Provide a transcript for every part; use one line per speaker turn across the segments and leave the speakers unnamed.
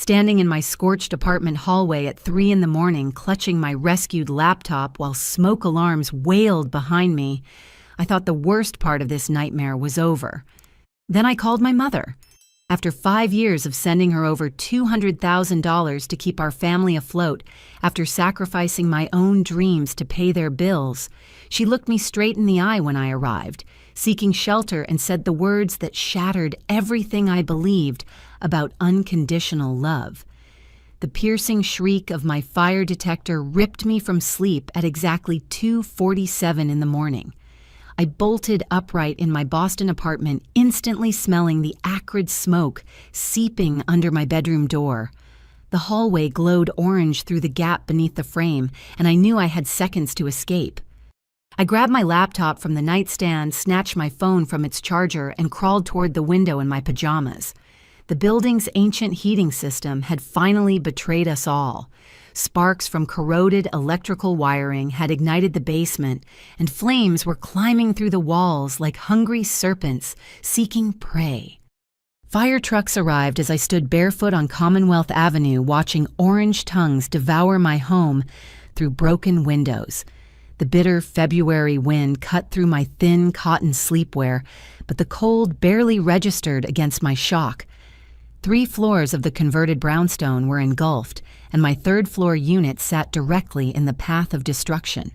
standing in my scorched apartment hallway at 3 in the morning, clutching my rescued laptop while smoke alarms wailed behind me. I thought the worst part of this nightmare was over. Then I called my mother. After 5 years of sending her over $200,000 to keep our family afloat, after sacrificing my own dreams to pay their bills, she looked me straight in the eye when I arrived, seeking shelter, and said the words that shattered everything I believed about unconditional love. The piercing shriek of my fire detector ripped me from sleep at exactly 2:47 in the morning. I bolted upright in my Boston apartment, instantly smelling the acrid smoke seeping under my bedroom door. The hallway glowed orange through the gap beneath the frame, and I knew I had seconds to escape. I grabbed my laptop from the nightstand, snatched my phone from its charger, and crawled toward the window in my pajamas. The building's ancient heating system had finally betrayed us all. Sparks from corroded electrical wiring had ignited the basement, and flames were climbing through the walls like hungry serpents seeking prey. Fire trucks arrived as I stood barefoot on Commonwealth Avenue, watching orange tongues devour my home through broken windows. The bitter February wind cut through my thin cotton sleepwear, but the cold barely registered against my shock. 3 floors of the converted brownstone were engulfed, and my third-floor unit sat directly in the path of destruction.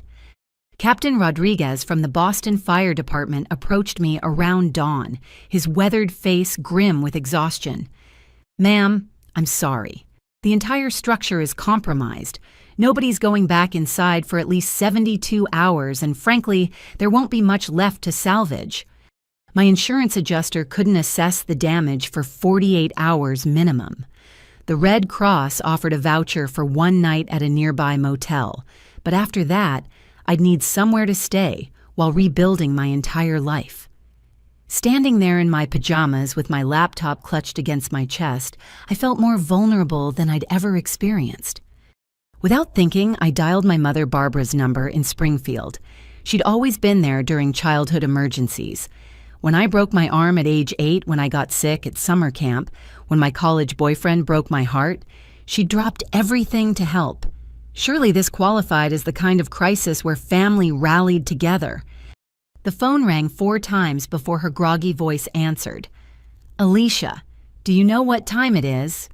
Captain Rodriguez from the Boston Fire Department approached me around dawn, his weathered face grim with exhaustion. "Ma'am, I'm sorry. The entire structure is compromised. Nobody's going back inside for at least 72 hours, and frankly, there won't be much left to salvage." My insurance adjuster couldn't assess the damage for 48 hours minimum. The Red Cross offered a voucher for 1 night at a nearby motel, but after that, I'd need somewhere to stay while rebuilding my entire life. Standing there in my pajamas with my laptop clutched against my chest, I felt more vulnerable than I'd ever experienced. Without thinking, I dialed my mother Barbara's number in Springfield. She'd always been there during childhood emergencies. When I broke my arm at age 8 when I got sick at summer camp, when my college boyfriend broke my heart, she dropped everything to help. Surely this qualified as the kind of crisis where family rallied together. The phone rang 4 times before her groggy voice answered. "Alicia, do you know what time it is?"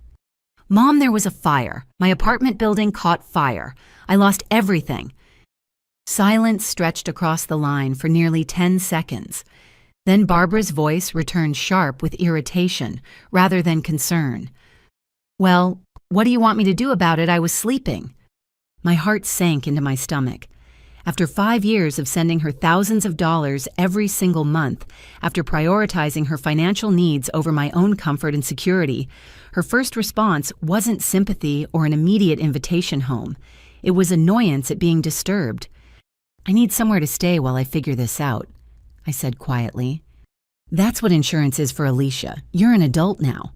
"Mom, there was a fire. My apartment building caught fire. I lost everything." Silence stretched across the line for nearly 10 seconds. Then Barbara's voice returned sharp with irritation rather than concern. "Well, what do you want me to do about it? I was sleeping." My heart sank into my stomach. After 5 years of sending her thousands of dollars every single month, after prioritizing her financial needs over my own comfort and security, her first response wasn't sympathy or an immediate invitation home. It was annoyance at being disturbed. "I need somewhere to stay while I figure this out," I said quietly. "That's what insurance is for, Alicia. You're an adult now."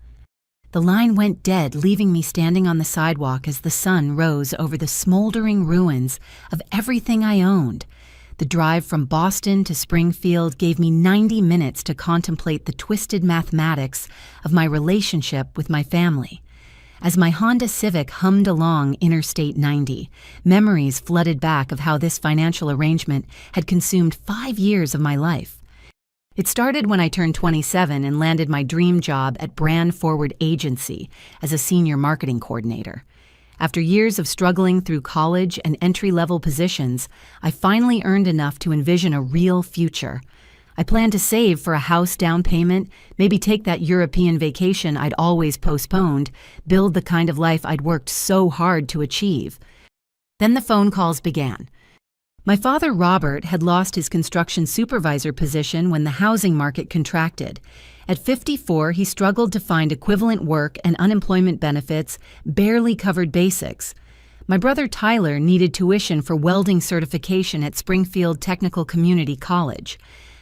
The line went dead, leaving me standing on the sidewalk as the sun rose over the smoldering ruins of everything I owned. The drive from Boston to Springfield gave me 90 minutes to contemplate the twisted mathematics of my relationship with my family. As my Honda Civic hummed along Interstate 90, memories flooded back of how this financial arrangement had consumed 5 years of my life. It started when I turned 27 and landed my dream job at Brand Forward Agency as a senior marketing coordinator. After years of struggling through college and entry-level positions, I finally earned enough to envision a real future. I planned to save for a house down payment, maybe take that European vacation I'd always postponed, build the kind of life I'd worked so hard to achieve. Then the phone calls began. My father, Robert, had lost his construction supervisor position when the housing market contracted. At 54, he struggled to find equivalent work, and unemployment benefits barely covered basics. My brother Tyler needed tuition for welding certification at Springfield Technical Community College.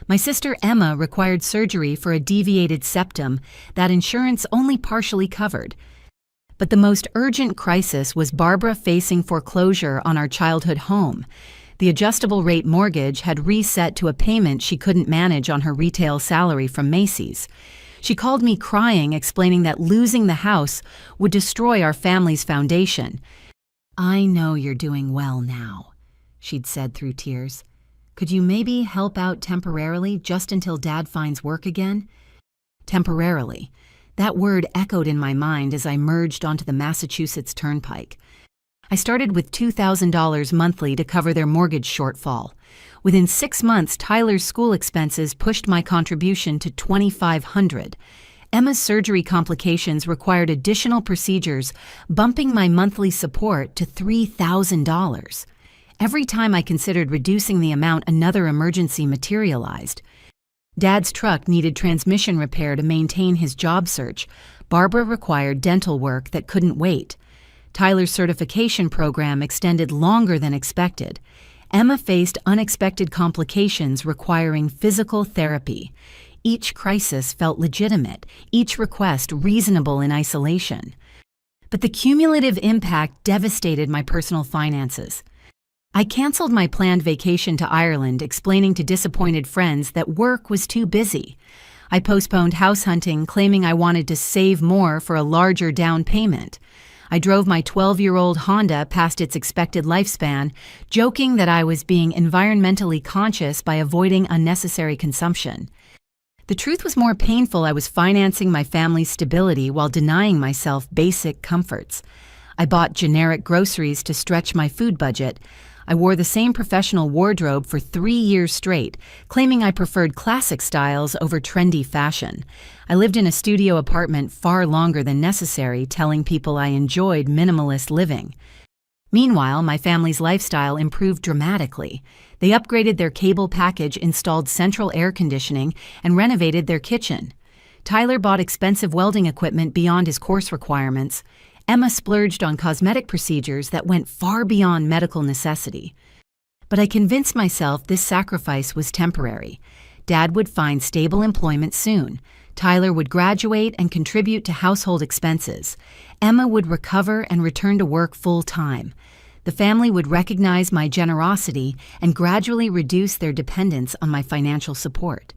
My sister Emma required surgery for a deviated septum that insurance only partially covered. But the most urgent crisis was Barbara facing foreclosure on our childhood home. The adjustable rate mortgage had reset to a payment she couldn't manage on her retail salary from Macy's. She called me crying, explaining that losing the house would destroy our family's foundation. "I know you're doing well now," she'd said through tears. "Could you maybe help out temporarily just until Dad finds work again?" Temporarily. That word echoed in my mind as I merged onto the Massachusetts Turnpike. I started with $2,000 monthly to cover their mortgage shortfall. Within 6 months, Tyler's school expenses pushed my contribution to $2,500. Emma's surgery complications required additional procedures, bumping my monthly support to $3,000. Every time I considered reducing the amount, another emergency materialized. Dad's truck needed transmission repair to maintain his job search. Barbara required dental work that couldn't wait. Tyler's certification program extended longer than expected. Emma faced unexpected complications requiring physical therapy. Each crisis felt legitimate, each request reasonable in isolation. But the cumulative impact devastated my personal finances. I canceled my planned vacation to Ireland, explaining to disappointed friends that work was too busy. I postponed house hunting, claiming I wanted to save more for a larger down payment. I drove my 12-year-old Honda past its expected lifespan, joking that I was being environmentally conscious by avoiding unnecessary consumption. The truth was more painful. I was financing my family's stability while denying myself basic comforts. I bought generic groceries to stretch my food budget. I wore the same professional wardrobe for 3 years straight, claiming I preferred classic styles over trendy fashion. I lived in a studio apartment far longer than necessary, telling people I enjoyed minimalist living. Meanwhile, my family's lifestyle improved dramatically. They upgraded their cable package, installed central air conditioning, and renovated their kitchen. Tyler bought expensive welding equipment beyond his course requirements. Emma splurged on cosmetic procedures that went far beyond medical necessity. But I convinced myself this sacrifice was temporary. Dad would find stable employment soon. Tyler would graduate and contribute to household expenses. Emma would recover and return to work full-time. The family would recognize my generosity and gradually reduce their dependence on my financial support.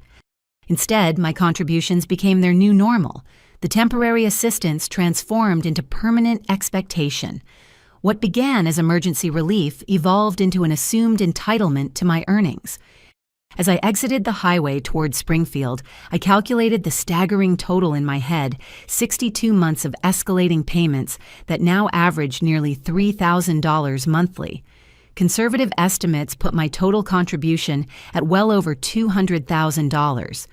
Instead, my contributions became their new normal. The temporary assistance transformed into permanent expectation. What began as emergency relief evolved into an assumed entitlement to my earnings. As I exited the highway toward Springfield, I calculated the staggering total in my head, 62 months of escalating payments that now averaged nearly $3,000 monthly. Conservative estimates put my total contribution at well over $200,000.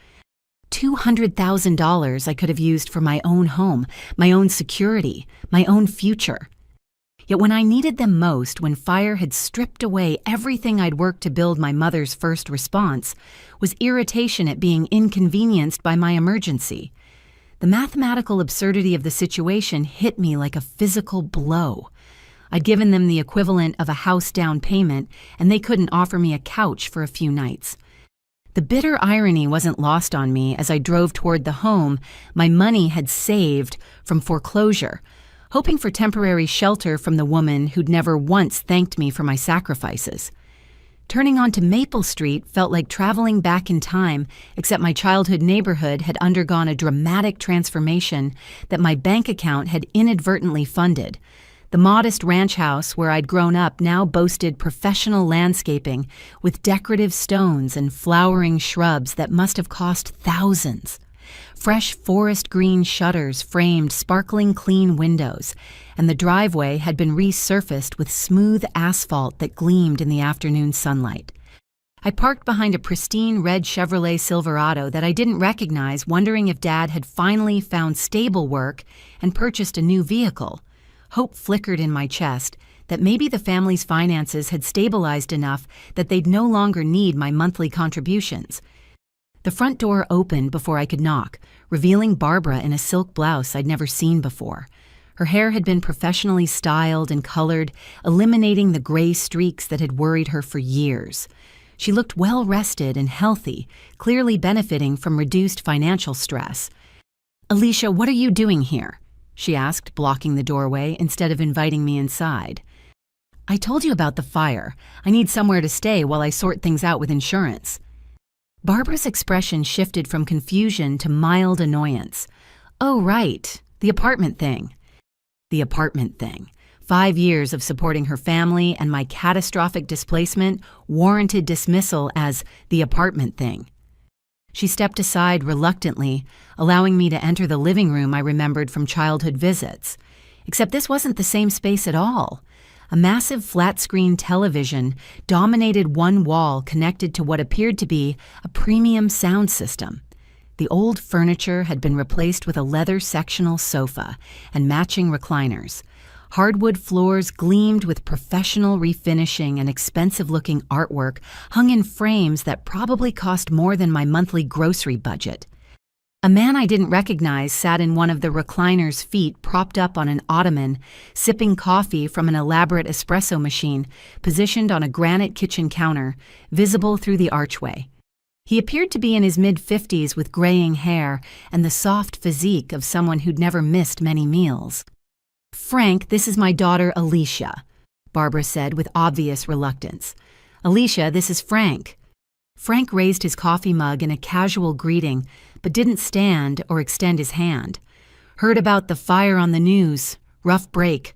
$200,000 I could have used for my own home, my own security, my own future. Yet when I needed them most, when fire had stripped away everything I'd worked to build, my mother's first response was irritation at being inconvenienced by my emergency. The mathematical absurdity of the situation hit me like a physical blow. I'd given them the equivalent of a house down payment, and they couldn't offer me a couch for a few nights. The bitter irony wasn't lost on me as I drove toward the home my money had saved from foreclosure, hoping for temporary shelter from the woman who'd never once thanked me for my sacrifices. Turning onto Maple Street felt like traveling back in time, except my childhood neighborhood had undergone a dramatic transformation that my bank account had inadvertently funded. The modest ranch house where I'd grown up now boasted professional landscaping with decorative stones and flowering shrubs that must have cost thousands. Fresh forest green shutters framed sparkling clean windows, and the driveway had been resurfaced with smooth asphalt that gleamed in the afternoon sunlight. I parked behind a pristine red Chevrolet Silverado that I didn't recognize, wondering if Dad had finally found stable work and purchased a new vehicle. Hope flickered in my chest that maybe the family's finances had stabilized enough that they'd no longer need my monthly contributions. The front door opened before I could knock, revealing Barbara in a silk blouse I'd never seen before. Her hair had been professionally styled and colored, eliminating the gray streaks that had worried her for years. She looked well-rested and healthy, clearly benefiting from reduced financial stress. "Alicia, what are you doing here?" she asked, blocking the doorway instead of inviting me inside. "I told you about the fire. I need somewhere to stay while I sort things out with insurance." Barbara's expression shifted from confusion to mild annoyance. Oh, right, the apartment thing. The apartment thing. 5 years of supporting her family and my catastrophic displacement warranted dismissal as the apartment thing. She stepped aside reluctantly, allowing me to enter the living room I remembered from childhood visits. Except this wasn't the same space at all. A massive flat-screen television dominated one wall connected to what appeared to be a premium sound system. The old furniture had been replaced with a leather sectional sofa and matching recliners. Hardwood floors gleamed with professional refinishing and expensive-looking artwork hung in frames that probably cost more than my monthly grocery budget. A man I didn't recognize sat in one of the recliner's feet propped up on an ottoman, sipping coffee from an elaborate espresso machine positioned on a granite kitchen counter, visible through the archway. He appeared to be in his mid-50s with graying hair and the soft physique of someone who'd never missed many meals. "Frank, this is my daughter Alicia," Barbara said with obvious reluctance. "Alicia, this is Frank." Frank raised his coffee mug in a casual greeting, but didn't stand or extend his hand. "Heard about the fire on the news. Rough break."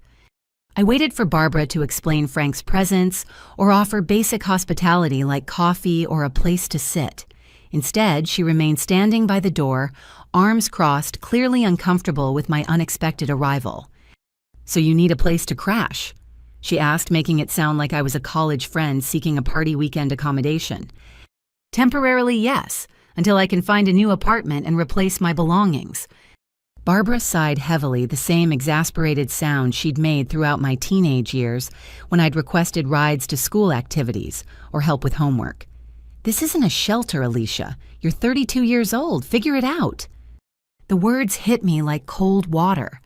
I waited for Barbara to explain Frank's presence or offer basic hospitality like coffee or a place to sit. Instead, she remained standing by the door, arms crossed, clearly uncomfortable with my unexpected arrival. "So you need a place to crash?" she asked, making it sound like I was a college friend seeking a party weekend accommodation. "Temporarily, yes, until I can find a new apartment and replace my belongings." Barbara sighed heavily, the same exasperated sound she'd made throughout my teenage years when I'd requested rides to school activities or help with homework. "This isn't a shelter, Alicia. You're 32 years old. Figure it out." The words hit me like cold water.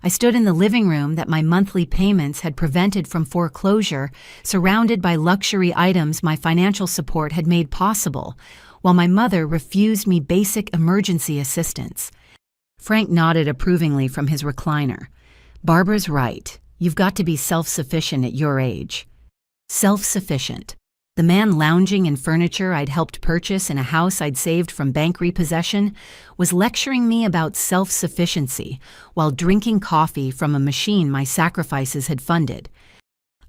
I stood in the living room that my monthly payments had prevented from foreclosure, surrounded by luxury items my financial support had made possible, while my mother refused me basic emergency assistance. Frank nodded approvingly from his recliner. "Barbara's right. You've got to be self-sufficient at your age." Self-sufficient. The man lounging in furniture I'd helped purchase in a house I'd saved from bank repossession was lecturing me about self-sufficiency while drinking coffee from a machine my sacrifices had funded.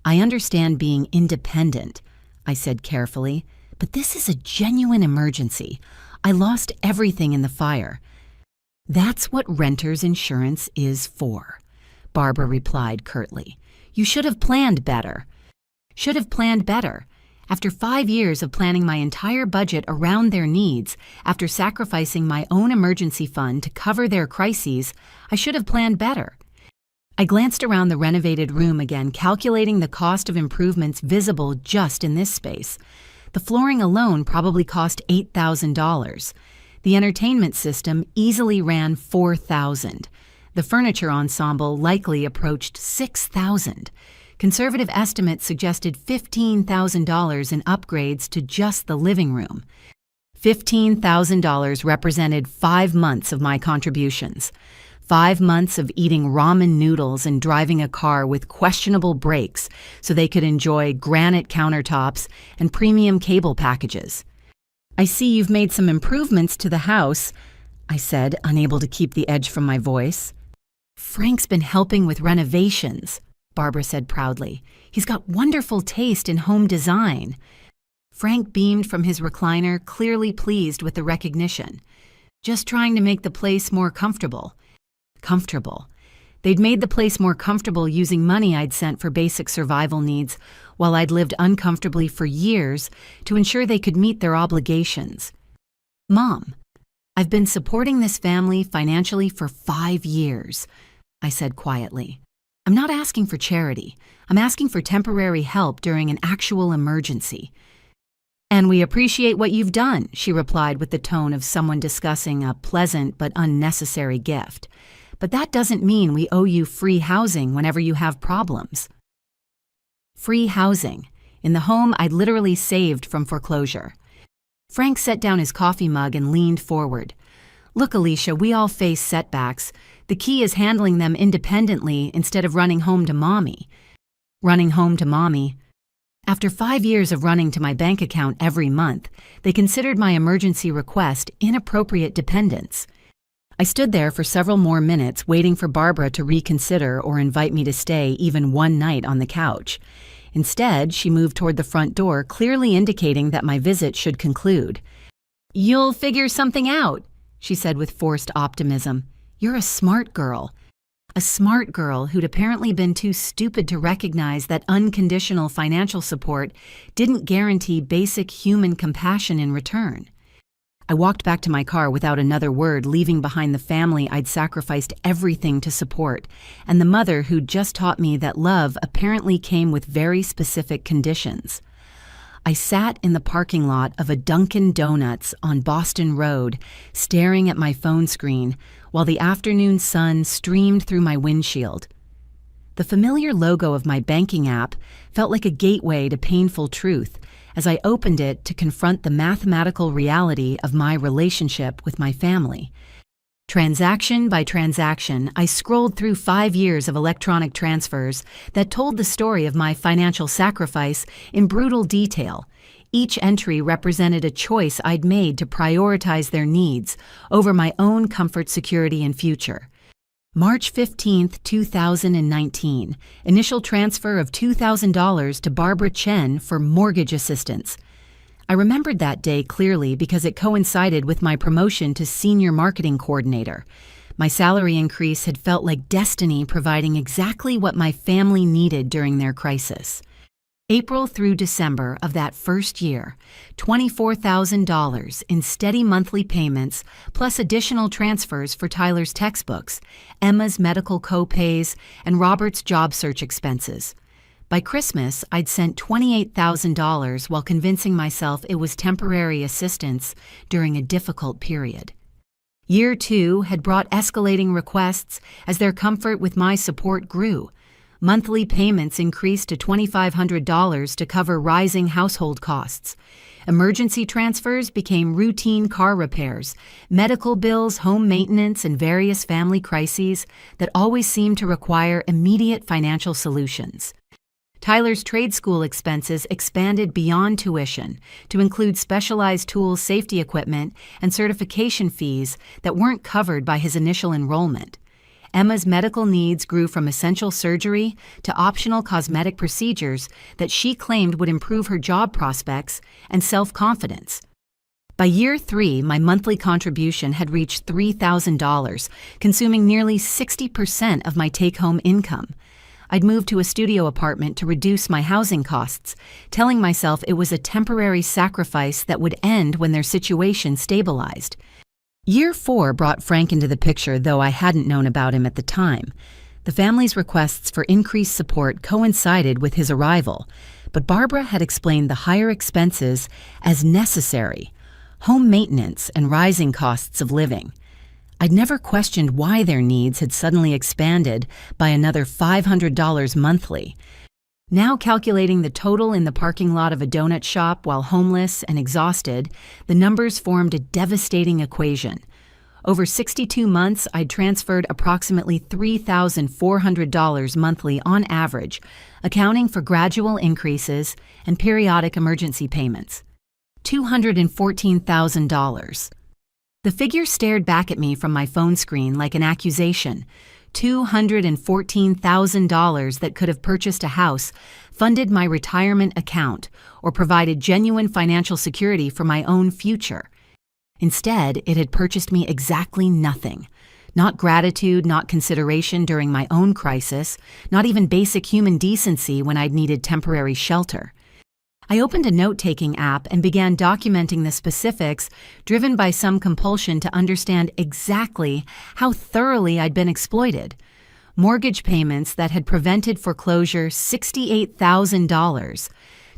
"I understand being independent," I said carefully, "but this is a genuine emergency. I lost everything in the fire." "That's what renter's insurance is for," Barbara replied curtly. "You should have planned better." Should have planned better. After 5 years of planning my entire budget around their needs, after sacrificing my own emergency fund to cover their crises, I should have planned better. I glanced around the renovated room again, calculating the cost of improvements visible just in this space. The flooring alone probably cost $8,000. The entertainment system easily ran $4,000. The furniture ensemble likely approached $6,000. Conservative estimates suggested $15,000 in upgrades to just the living room. $15,000 represented 5 months of my contributions. 5 months of eating ramen noodles and driving a car with questionable brakes so they could enjoy granite countertops and premium cable packages. "I see you've made some improvements to the house," I said, unable to keep the edge from my voice. "Frank's been helping with renovations," Barbara said proudly. "He's got wonderful taste in home design." Frank beamed from his recliner, clearly pleased with the recognition. "Just trying to make the place more comfortable." Comfortable. They'd made the place more comfortable using money I'd sent for basic survival needs, while I'd lived uncomfortably for years to ensure they could meet their obligations. "Mom, I've been supporting this family financially for 5 years," I said quietly. "I'm not asking for charity. I'm asking for temporary help during an actual emergency." "And we appreciate what you've done," she replied with the tone of someone discussing a pleasant but unnecessary gift. "But that doesn't mean we owe you free housing whenever you have problems." Free housing, in the home I'd literally saved from foreclosure. Frank set down his coffee mug and leaned forward. "Look, Alicia, we all face setbacks. The key is handling them independently instead of running home to mommy." Running home to mommy. After 5 years of running to my bank account every month, they considered my emergency request inappropriate dependence. I stood there for several more minutes waiting for Barbara to reconsider or invite me to stay even one night on the couch. Instead, she moved toward the front door, clearly indicating that my visit should conclude. "You'll figure something out," she said with forced optimism. "You're a smart girl." A smart girl who'd apparently been too stupid to recognize that unconditional financial support didn't guarantee basic human compassion in return. I walked back to my car without another word, leaving behind the family I'd sacrificed everything to support, and the mother who'd just taught me that love apparently came with very specific conditions. I sat in the parking lot of a Dunkin' Donuts on Boston Road, staring at my phone screen, while the afternoon sun streamed through my windshield. The familiar logo of my banking app felt like a gateway to painful truth as I opened it to confront the mathematical reality of my relationship with my family. Transaction by transaction, I scrolled through 5 years of electronic transfers that told the story of my financial sacrifice in brutal detail. Each entry represented a choice I'd made to prioritize their needs over my own comfort, security, and future. March 15, 2019, initial transfer of $2,000 to Barbara Chen for mortgage assistance. I remembered that day clearly because it coincided with my promotion to senior marketing coordinator. My salary increase had felt like destiny providing exactly what my family needed during their crisis. April through December of that first year, $24,000 in steady monthly payments, plus additional transfers for Tyler's textbooks, Emma's medical co-pays, and Robert's job search expenses. By Christmas, I'd sent $28,000 while convincing myself it was temporary assistance during a difficult period. Year 2 had brought escalating requests as their comfort with my support grew. Monthly payments increased to $2,500 to cover rising household costs. Emergency transfers became routine car repairs, medical bills, home maintenance, and various family crises that always seemed to require immediate financial solutions. Tyler's trade school expenses expanded beyond tuition to include specialized tools, safety equipment, and certification fees that weren't covered by his initial enrollment. Emma's medical needs grew from essential surgery to optional cosmetic procedures that she claimed would improve her job prospects and self-confidence. By year 3, my monthly contribution had reached $3,000, consuming nearly 60% of my take-home income. I'd moved to a studio apartment to reduce my housing costs, telling myself it was a temporary sacrifice that would end when their situation stabilized. Year 4 brought Frank into the picture, though I hadn't known about him at the time. The family's requests for increased support coincided with his arrival, but Barbara had explained the higher expenses as necessary, home maintenance and rising costs of living. I'd never questioned why their needs had suddenly expanded by another $500 monthly. Now calculating the total in the parking lot of a donut shop while homeless and exhausted, the numbers formed a devastating equation. Over 62 months, I'd transferred approximately $3,400 monthly on average, accounting for gradual increases and periodic emergency payments. $214,000. The figure stared back at me from my phone screen like an accusation. $214,000 that could have purchased a house, funded my retirement account, or provided genuine financial security for my own future. Instead, it had purchased me exactly nothing. Not gratitude, not consideration during my own crisis, not even basic human decency when I'd needed temporary shelter. I opened a note-taking app and began documenting the specifics, driven by some compulsion to understand exactly how thoroughly I'd been exploited. Mortgage payments that had prevented foreclosure, $68,000.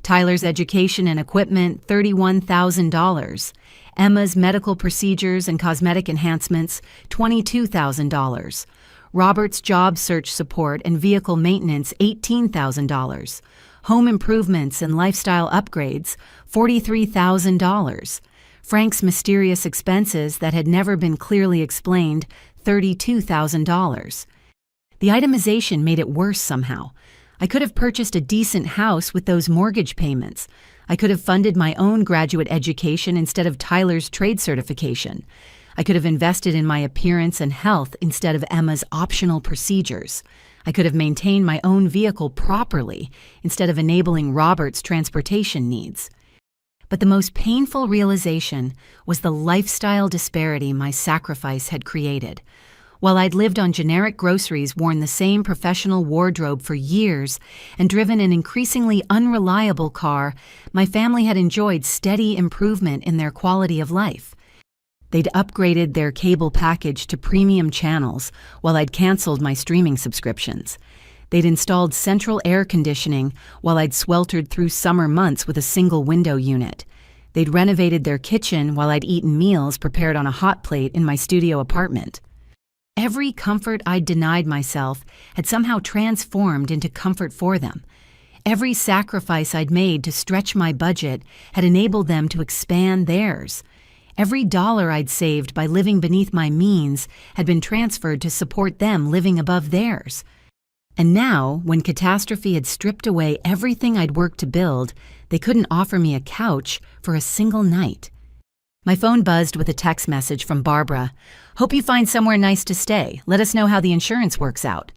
Tyler's education and equipment, $31,000. Emma's medical procedures and cosmetic enhancements, $22,000. Robert's job search support and vehicle maintenance, $18,000. Home improvements and lifestyle upgrades, $43,000. Frank's mysterious expenses that had never been clearly explained, $32,000. The itemization made it worse somehow. I could have purchased a decent house with those mortgage payments. I could have funded my own graduate education instead of Tyler's trade certification. I could have invested in my appearance and health instead of Emma's optional procedures. I could have maintained my own vehicle properly instead of enabling Robert's transportation needs. But the most painful realization was the lifestyle disparity my sacrifice had created. While I'd lived on generic groceries, worn the same professional wardrobe for years, and driven an increasingly unreliable car, my family had enjoyed steady improvement in their quality of life. They'd upgraded their cable package to premium channels, while I'd canceled my streaming subscriptions. They'd installed central air conditioning, while I'd sweltered through summer months with a single window unit. They'd renovated their kitchen, while I'd eaten meals prepared on a hot plate in my studio apartment. Every comfort I'd denied myself had somehow transformed into comfort for them. Every sacrifice I'd made to stretch my budget had enabled them to expand theirs. Every dollar I'd saved by living beneath my means had been transferred to support them living above theirs. And now, when catastrophe had stripped away everything I'd worked to build, they couldn't offer me a couch for a single night. My phone buzzed with a text message from Barbara. "Hope you find somewhere nice to stay. Let us know how the insurance works out."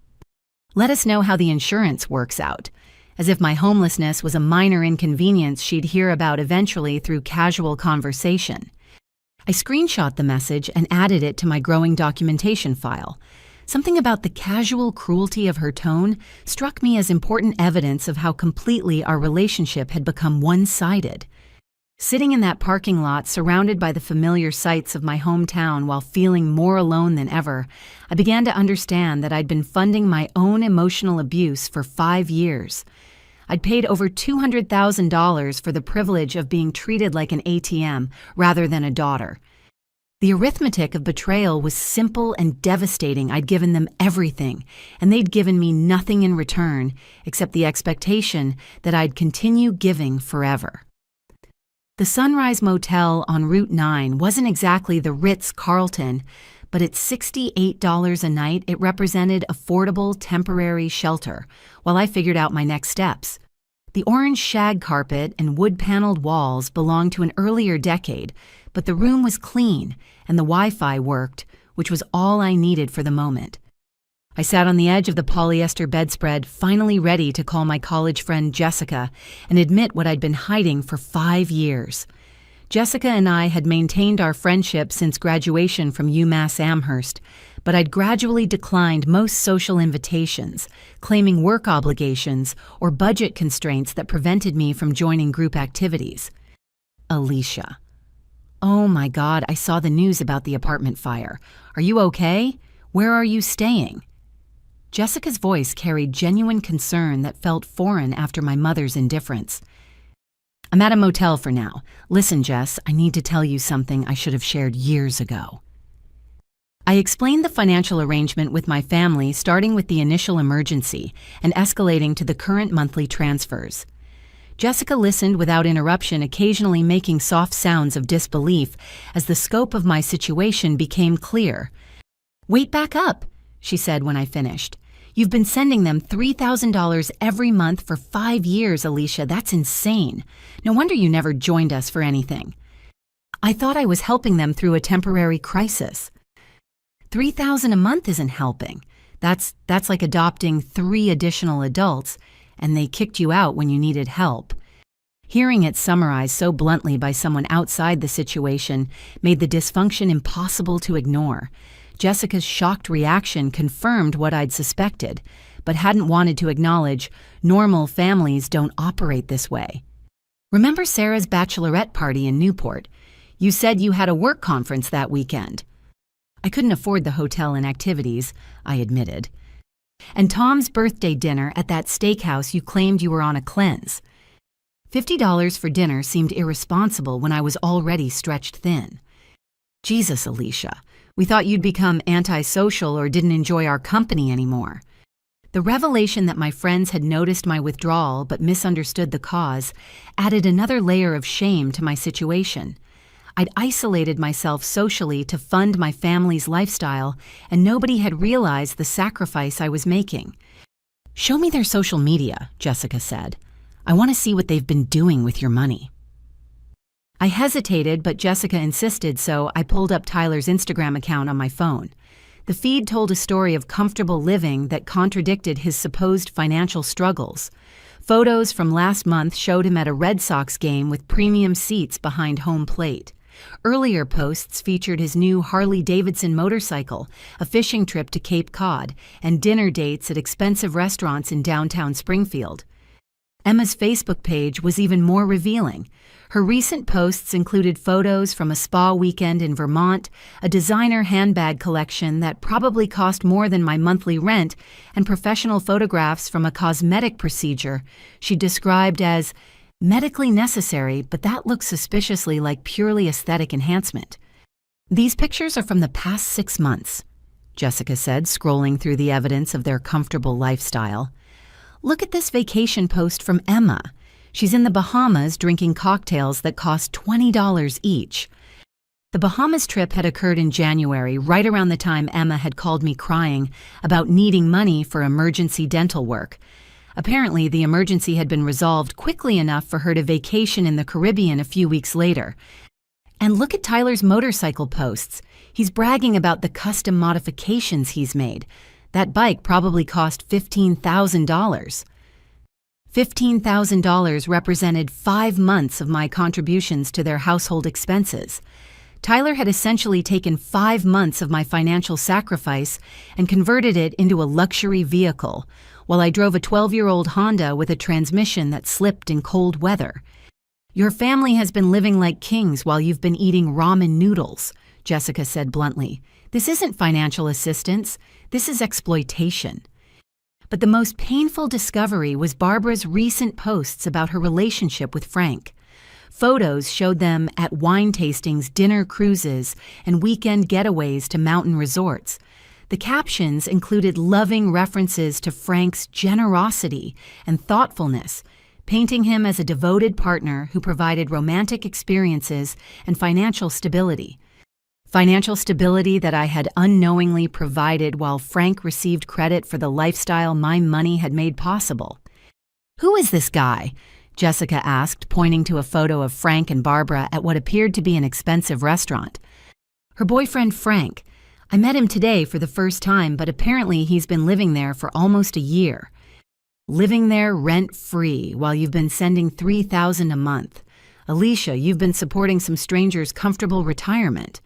Let us know how the insurance works out. As if my homelessness was a minor inconvenience she'd hear about eventually through casual conversation. I screenshot the message and added it to my growing documentation file. Something about the casual cruelty of her tone struck me as important evidence of how completely our relationship had become one-sided. Sitting in that parking lot, surrounded by the familiar sights of my hometown while feeling more alone than ever, I began to understand that I'd been funding my own emotional abuse for 5 years. I'd paid over $200,000 for the privilege of being treated like an ATM rather than a daughter. The arithmetic of betrayal was simple and devastating. I'd given them everything, and they'd given me nothing in return except the expectation that I'd continue giving forever. The Sunrise Motel on Route 9 wasn't exactly the Ritz-Carlton, but at $68 a night, it represented affordable, temporary shelter while I figured out my next steps. The orange shag carpet and wood-paneled walls belonged to an earlier decade, but the room was clean and the Wi-Fi worked, which was all I needed for the moment. I sat on the edge of the polyester bedspread, finally ready to call my college friend Jessica and admit what I'd been hiding for 5 years. Jessica and I had maintained our friendship since graduation from UMass Amherst, but I'd gradually declined most social invitations, claiming work obligations or budget constraints that prevented me from joining group activities. Alicia. "Oh my God, I saw the news about the apartment fire. Are you okay? Where are you staying?" Jessica's voice carried genuine concern that felt foreign after my mother's indifference. "I'm at a motel for now. Listen, Jess, I need to tell you something I should have shared years ago." I explained the financial arrangement with my family, starting with the initial emergency and escalating to the current monthly transfers. Jessica listened without interruption, occasionally making soft sounds of disbelief as the scope of my situation became clear. "Wait, back up," she said when I finished. "You've been sending them $3,000 every month for 5 years, Alicia. That's insane. No wonder you never joined us for anything." I thought I was helping them through a temporary crisis. $3,000 a month isn't helping. That's like adopting 3 additional adults, and they kicked you out when you needed help. Hearing it summarized so bluntly by someone outside the situation made the dysfunction impossible to ignore. Jessica's shocked reaction confirmed what I'd suspected, but hadn't wanted to acknowledge normal families don't operate this way. "Remember Sarah's bachelorette party in Newport? You said you had a work conference that weekend." I couldn't afford the hotel and activities, I admitted. "And Tom's birthday dinner at that steakhouse you claimed you were on a cleanse." $50 for dinner seemed irresponsible when I was already stretched thin. "Jesus, Alicia. We thought you'd become antisocial or didn't enjoy our company anymore." The revelation that my friends had noticed my withdrawal but misunderstood the cause added another layer of shame to my situation. I'd isolated myself socially to fund my family's lifestyle, and nobody had realized the sacrifice I was making. "Show me their social media," Jessica said. "I want to see what they've been doing with your money." I hesitated, but Jessica insisted, so I pulled up Tyler's Instagram account on my phone. The feed told a story of comfortable living that contradicted his supposed financial struggles. Photos from last month showed him at a Red Sox game with premium seats behind home plate. Earlier posts featured his new Harley-Davidson motorcycle, a fishing trip to Cape Cod, and dinner dates at expensive restaurants in downtown Springfield. Emma's Facebook page was even more revealing. Her recent posts included photos from a spa weekend in Vermont, a designer handbag collection that probably cost more than my monthly rent, and professional photographs from a cosmetic procedure she described as medically necessary, but that looks suspiciously like purely aesthetic enhancement. "These pictures are from the past 6 months," Jessica said, scrolling through the evidence of their comfortable lifestyle. "Look at this vacation post from Emma. She's in the Bahamas drinking cocktails that cost $20 each." The Bahamas trip had occurred in January, right around the time Emma had called me crying about needing money for emergency dental work. Apparently, the emergency had been resolved quickly enough for her to vacation in the Caribbean a few weeks later. And look at Tyler's motorcycle posts. He's bragging about the custom modifications he's made. That bike probably cost $15,000. $15,000 represented 5 months of my contributions to their household expenses. Tyler had essentially taken 5 months of my financial sacrifice and converted it into a luxury vehicle, while I drove a 12-year-old Honda with a transmission that slipped in cold weather. "Your family has been living like kings while you've been eating ramen noodles," Jessica said bluntly. "This isn't financial assistance. This is exploitation." But the most painful discovery was Barbara's recent posts about her relationship with Frank. Photos showed them at wine tastings, dinner cruises, and weekend getaways to mountain resorts. The captions included loving references to Frank's generosity and thoughtfulness, painting him as a devoted partner who provided romantic experiences and financial stability. Financial stability that I had unknowingly provided while Frank received credit for the lifestyle my money had made possible. "Who is this guy?" Jessica asked, pointing to a photo of Frank and Barbara at what appeared to be an expensive restaurant. "Her boyfriend, Frank. I met him today for the first time, but apparently he's been living there for almost a year. Living there rent-free while you've been sending $3,000 a month. Alicia, you've been supporting some stranger's comfortable retirement."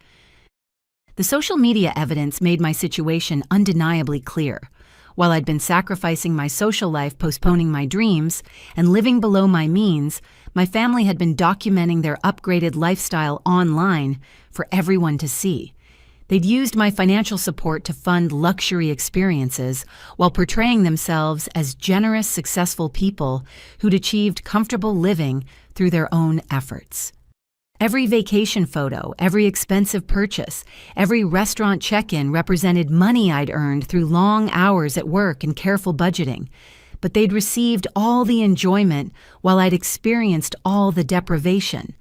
The social media evidence made my situation undeniably clear. While I'd been sacrificing my social life, postponing my dreams, and living below my means, my family had been documenting their upgraded lifestyle online for everyone to see. They'd used my financial support to fund luxury experiences while portraying themselves as generous, successful people who'd achieved comfortable living through their own efforts. Every vacation photo, every expensive purchase, every restaurant check-in represented money I'd earned through long hours at work and careful budgeting. But they'd received all the enjoyment while I'd experienced all the deprivation.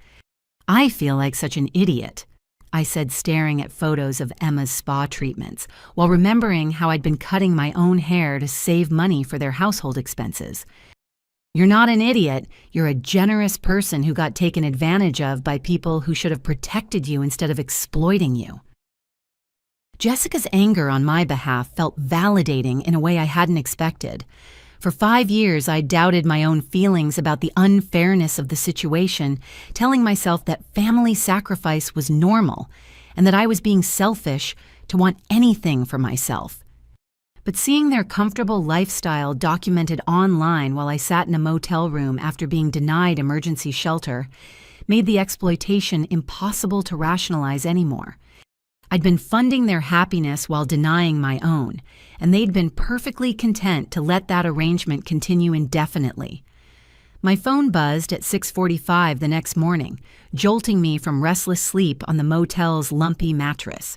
"I feel like such an idiot," I said, staring at photos of Emma's spa treatments, while remembering how I'd been cutting my own hair to save money for their household expenses. "You're not an idiot. You're a generous person who got taken advantage of by people who should have protected you instead of exploiting you." Jessica's anger on my behalf felt validating in a way I hadn't expected. For 5 years, I doubted my own feelings about the unfairness of the situation, telling myself that family sacrifice was normal and that I was being selfish to want anything for myself. But seeing their comfortable lifestyle documented online while I sat in a motel room after being denied emergency shelter made the exploitation impossible to rationalize anymore. I'd been funding their happiness while denying my own, and they'd been perfectly content to let that arrangement continue indefinitely. My phone buzzed at 6:45 the next morning, jolting me from restless sleep on the motel's lumpy mattress.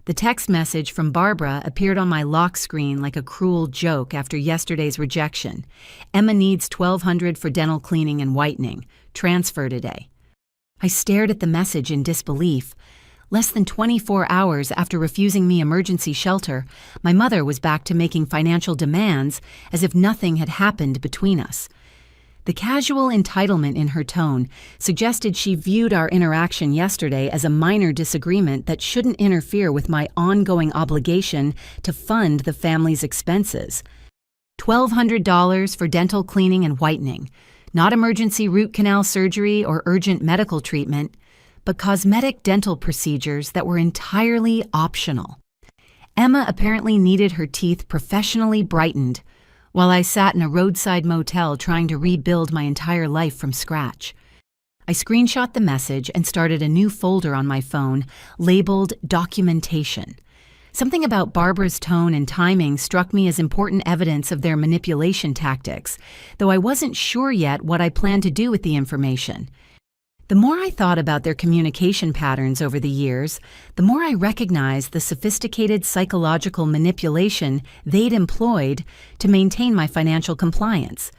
The text message from Barbara appeared on my lock screen like a cruel joke after yesterday's rejection. "Emma needs $1,200 for dental cleaning and whitening. Transfer today." I stared at the message in disbelief. Less than 24 hours after refusing me emergency shelter, my mother was back to making financial demands as if nothing had happened between us. The casual entitlement in her tone suggested she viewed our interaction yesterday as a minor disagreement that shouldn't interfere with my ongoing obligation to fund the family's expenses. $1,200 for dental cleaning and whitening, not emergency root canal surgery or urgent medical treatment, but cosmetic dental procedures that were entirely optional. Emma apparently needed her teeth professionally brightened, while I sat in a roadside motel trying to rebuild my entire life from scratch. I screenshot the message and started a new folder on my phone labeled Documentation. Something about Barbara's tone and timing struck me as important evidence of their manipulation tactics, though I wasn't sure yet what I planned to do with the information. The more I thought about their communication patterns over the years, the more I recognized the sophisticated psychological manipulation they'd employed to maintain my financial compliance.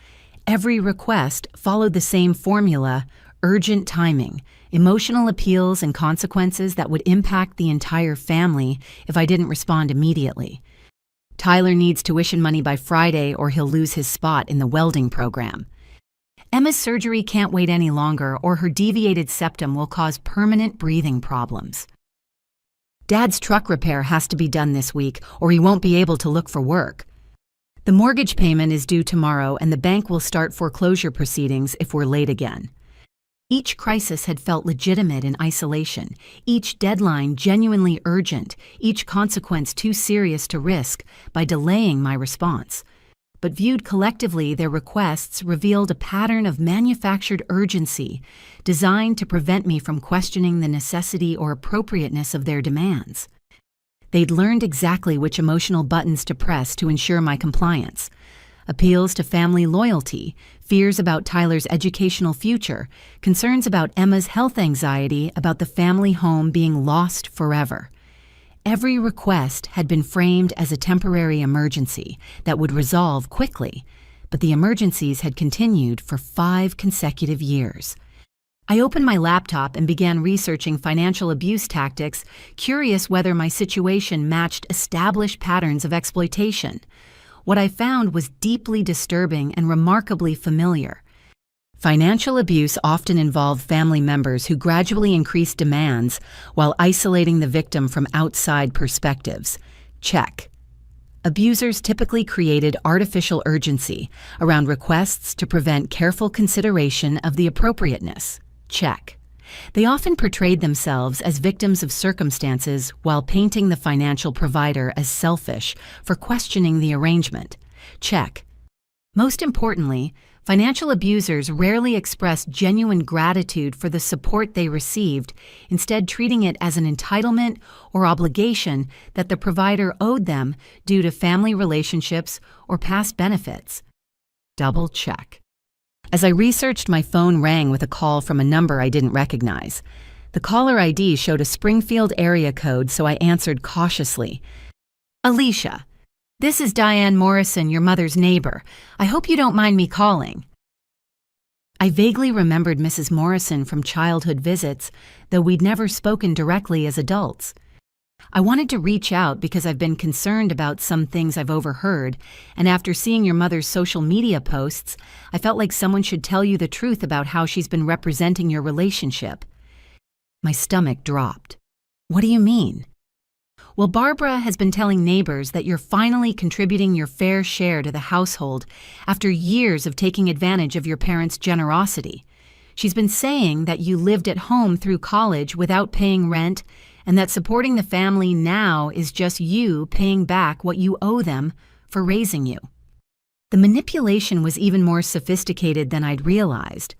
Every request followed the same formula: urgent timing, emotional appeals and consequences that would impact the entire family if I didn't respond immediately. Tyler needs tuition money by Friday or he'll lose his spot in the welding program. Emma's surgery can't wait any longer, or her deviated septum will cause permanent breathing problems. Dad's truck repair has to be done this week, or he won't be able to look for work. The mortgage payment is due tomorrow, and the bank will start foreclosure proceedings if we're late again. Each crisis had felt legitimate in isolation, each deadline genuinely urgent, each consequence too serious to risk by delaying my response. But viewed collectively, their requests revealed a pattern of manufactured urgency designed to prevent me from questioning the necessity or appropriateness of their demands. They'd learned exactly which emotional buttons to press to ensure my compliance. Appeals to family loyalty, fears about Tyler's educational future, concerns about Emma's health anxiety about the family home being lost forever. Every request had been framed as a temporary emergency that would resolve quickly, but the emergencies had continued for 5 consecutive years. I opened my laptop and began researching financial abuse tactics, curious whether my situation matched established patterns of exploitation. What I found was deeply disturbing and remarkably familiar. Financial abuse often involved family members who gradually increased demands while isolating the victim from outside perspectives. Check. Abusers typically created artificial urgency around requests to prevent careful consideration of the appropriateness. Check. They often portrayed themselves as victims of circumstances while painting the financial provider as selfish for questioning the arrangement. Check. Most importantly, financial abusers rarely express genuine gratitude for the support they received, instead treating it as an entitlement or obligation that the provider owed them due to family relationships or past benefits. Double check. As I researched, my phone rang with a call from a number I didn't recognize. The caller ID showed a Springfield area code, so I answered cautiously. Alicia, this is Diane Morrison, your mother's neighbor. I hope you don't mind me calling. I vaguely remembered Mrs. Morrison from childhood visits, though we'd never spoken directly as adults. I wanted to reach out because I've been concerned about some things I've overheard, and after seeing your mother's social media posts, I felt like someone should tell you the truth about how she's been representing your relationship. My stomach dropped. What do you mean? Well, Barbara has been telling neighbors that you're finally contributing your fair share to the household after years of taking advantage of your parents' generosity. She's been saying that you lived at home through college without paying rent, and that supporting the family now is just you paying back what you owe them for raising you. The manipulation was even more sophisticated than I'd realized.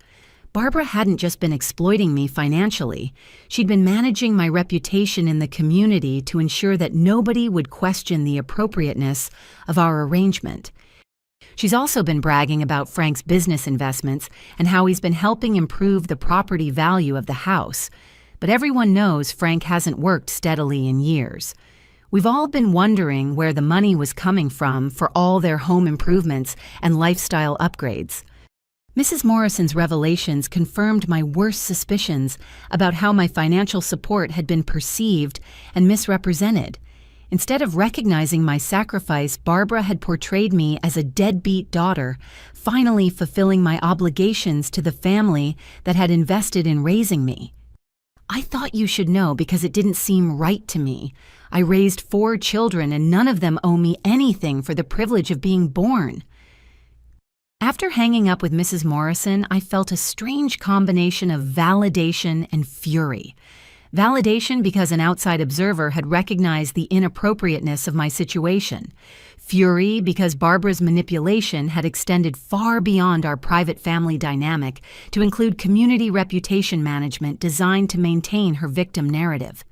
Barbara hadn't just been exploiting me financially. She'd been managing my reputation in the community to ensure that nobody would question the appropriateness of our arrangement. She's also been bragging about Frank's business investments and how he's been helping improve the property value of the house. But everyone knows Frank hasn't worked steadily in years. We've all been wondering where the money was coming from for all their home improvements and lifestyle upgrades. Mrs. Morrison's revelations confirmed my worst suspicions about how my financial support had been perceived and misrepresented. Instead of recognizing my sacrifice, Barbara had portrayed me as a deadbeat daughter, finally fulfilling my obligations to the family that had invested in raising me. "I thought you should know because it didn't seem right to me. I raised 4 children and none of them owe me anything for the privilege of being born." After hanging up with Mrs. Morrison, I felt a strange combination of validation and fury. Validation because an outside observer had recognized the inappropriateness of my situation. Fury because Barbara's manipulation had extended far beyond our private family dynamic to include community reputation management designed to maintain her victim narrative.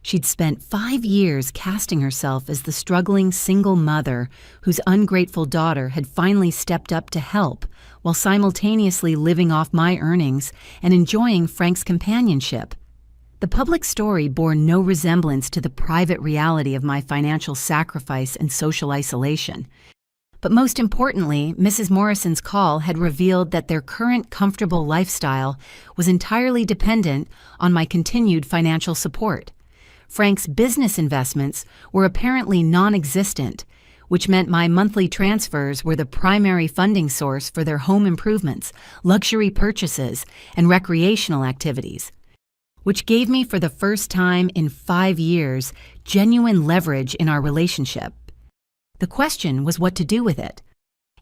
She'd spent 5 years casting herself as the struggling single mother whose ungrateful daughter had finally stepped up to help, while simultaneously living off my earnings and enjoying Frank's companionship. The public story bore no resemblance to the private reality of my financial sacrifice and social isolation. But most importantly, Mrs. Morrison's call had revealed that their current comfortable lifestyle was entirely dependent on my continued financial support. Frank's business investments were apparently non-existent, which meant my monthly transfers were the primary funding source for their home improvements, luxury purchases, and recreational activities, which gave me for the first time in 5 years genuine leverage in our relationship. The question was what to do with it.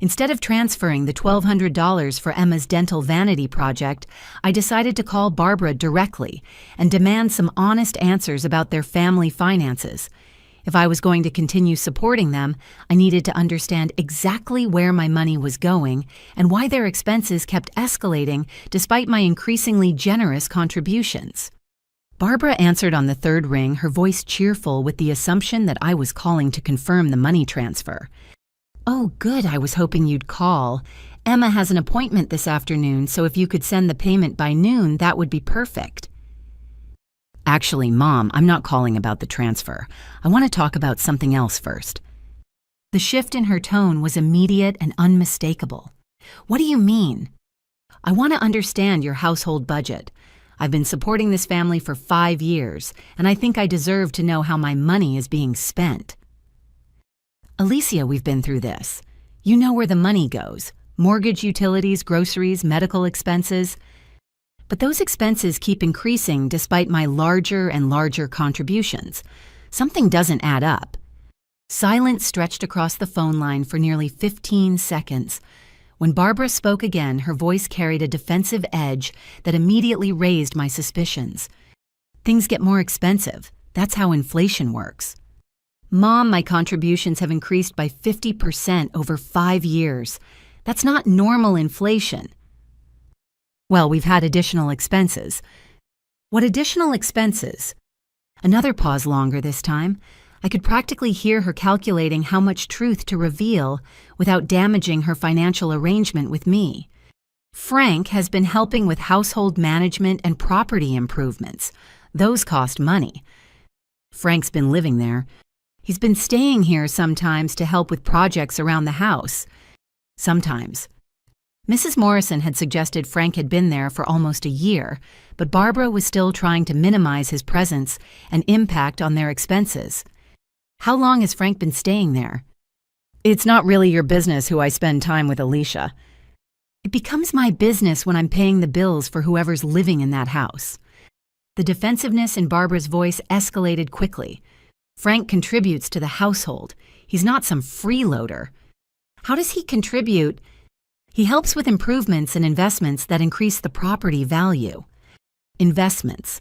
Instead of transferring the $1,200 for Emma's dental vanity project, I decided to call Barbara directly and demand some honest answers about their family finances. If I was going to continue supporting them, I needed to understand exactly where my money was going and why their expenses kept escalating despite my increasingly generous contributions. Barbara answered on the 3rd ring, her voice cheerful with the assumption that I was calling to confirm the money transfer. "Oh, good, I was hoping you'd call. Emma has an appointment this afternoon, so if you could send the payment by noon, that would be perfect." "Actually, Mom, I'm not calling about the transfer. I want to talk about something else first." The shift in her tone was immediate and unmistakable. "What do you mean?" "I want to understand your household budget. I've been supporting this family for 5 years, and I think I deserve to know how my money is being spent." "Alicia, we've been through this. You know where the money goes. Mortgage, utilities, groceries, medical expenses. But those expenses keep increasing despite my larger and larger contributions. Something doesn't add up." Silence stretched across the phone line for nearly 15 seconds. When Barbara spoke again, her voice carried a defensive edge that immediately raised my suspicions. "Things get more expensive. That's how inflation works." "Mom, my contributions have increased by 50% over 5 years. That's not normal inflation." "Well, we've had additional expenses." "What additional expenses?" Another pause longer this time. I could practically hear her calculating how much truth to reveal without damaging her financial arrangement with me. "Frank has been helping with household management and property improvements. Those cost money. Frank's been living there. He's been staying here sometimes to help with projects around the house. Sometimes." Mrs. Morrison had suggested Frank had been there for almost a year, but Barbara was still trying to minimize his presence and impact on their expenses. "How long has Frank been staying there?" "It's not really your business who I spend time with, Alicia." "It becomes my business when I'm paying the bills for whoever's living in that house." The defensiveness in Barbara's voice escalated quickly. "Frank contributes to the household. He's not some freeloader." "How does he contribute?" "He helps with improvements and investments that increase the property value." Investments.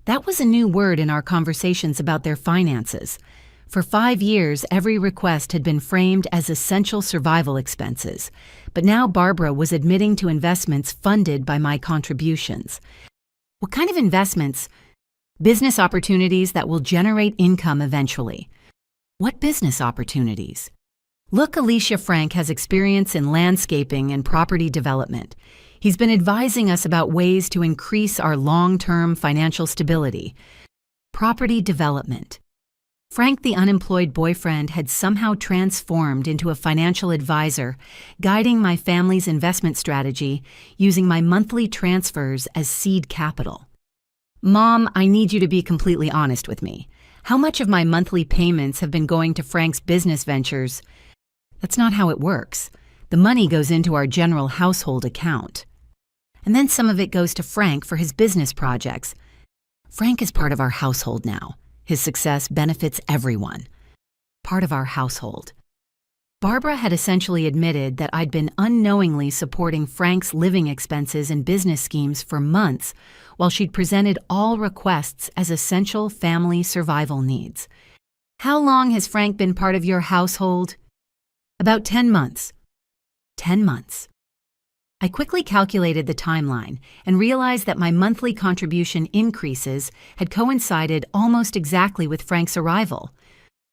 That was a new word in our conversations about their finances. For 5 years, every request had been framed as essential survival expenses, but now Barbara was admitting to investments funded by my contributions. "What kind of investments?" "Business opportunities that will generate income eventually." "What business opportunities?" "Look, Alicia, Frank has experience in landscaping and property development. He's been advising us about ways to increase our long-term financial stability." Property development. Frank, the unemployed boyfriend, had somehow transformed into a financial advisor, guiding my family's investment strategy using my monthly transfers as seed capital. Mom, I need you to be completely honest with me. How much of my monthly payments have been going to Frank's business ventures? That's not how it works. The money goes into our general household account. And then some of it goes to Frank for his business projects. Frank is part of our household now. His success benefits everyone. Part of our household. Barbara had essentially admitted that I'd been unknowingly supporting Frank's living expenses and business schemes for months, while she'd presented all requests as essential family survival needs. How long has Frank been part of your household? About 10 months. 10 months. I quickly calculated the timeline and realized that my monthly contribution increases had coincided almost exactly with Frank's arrival.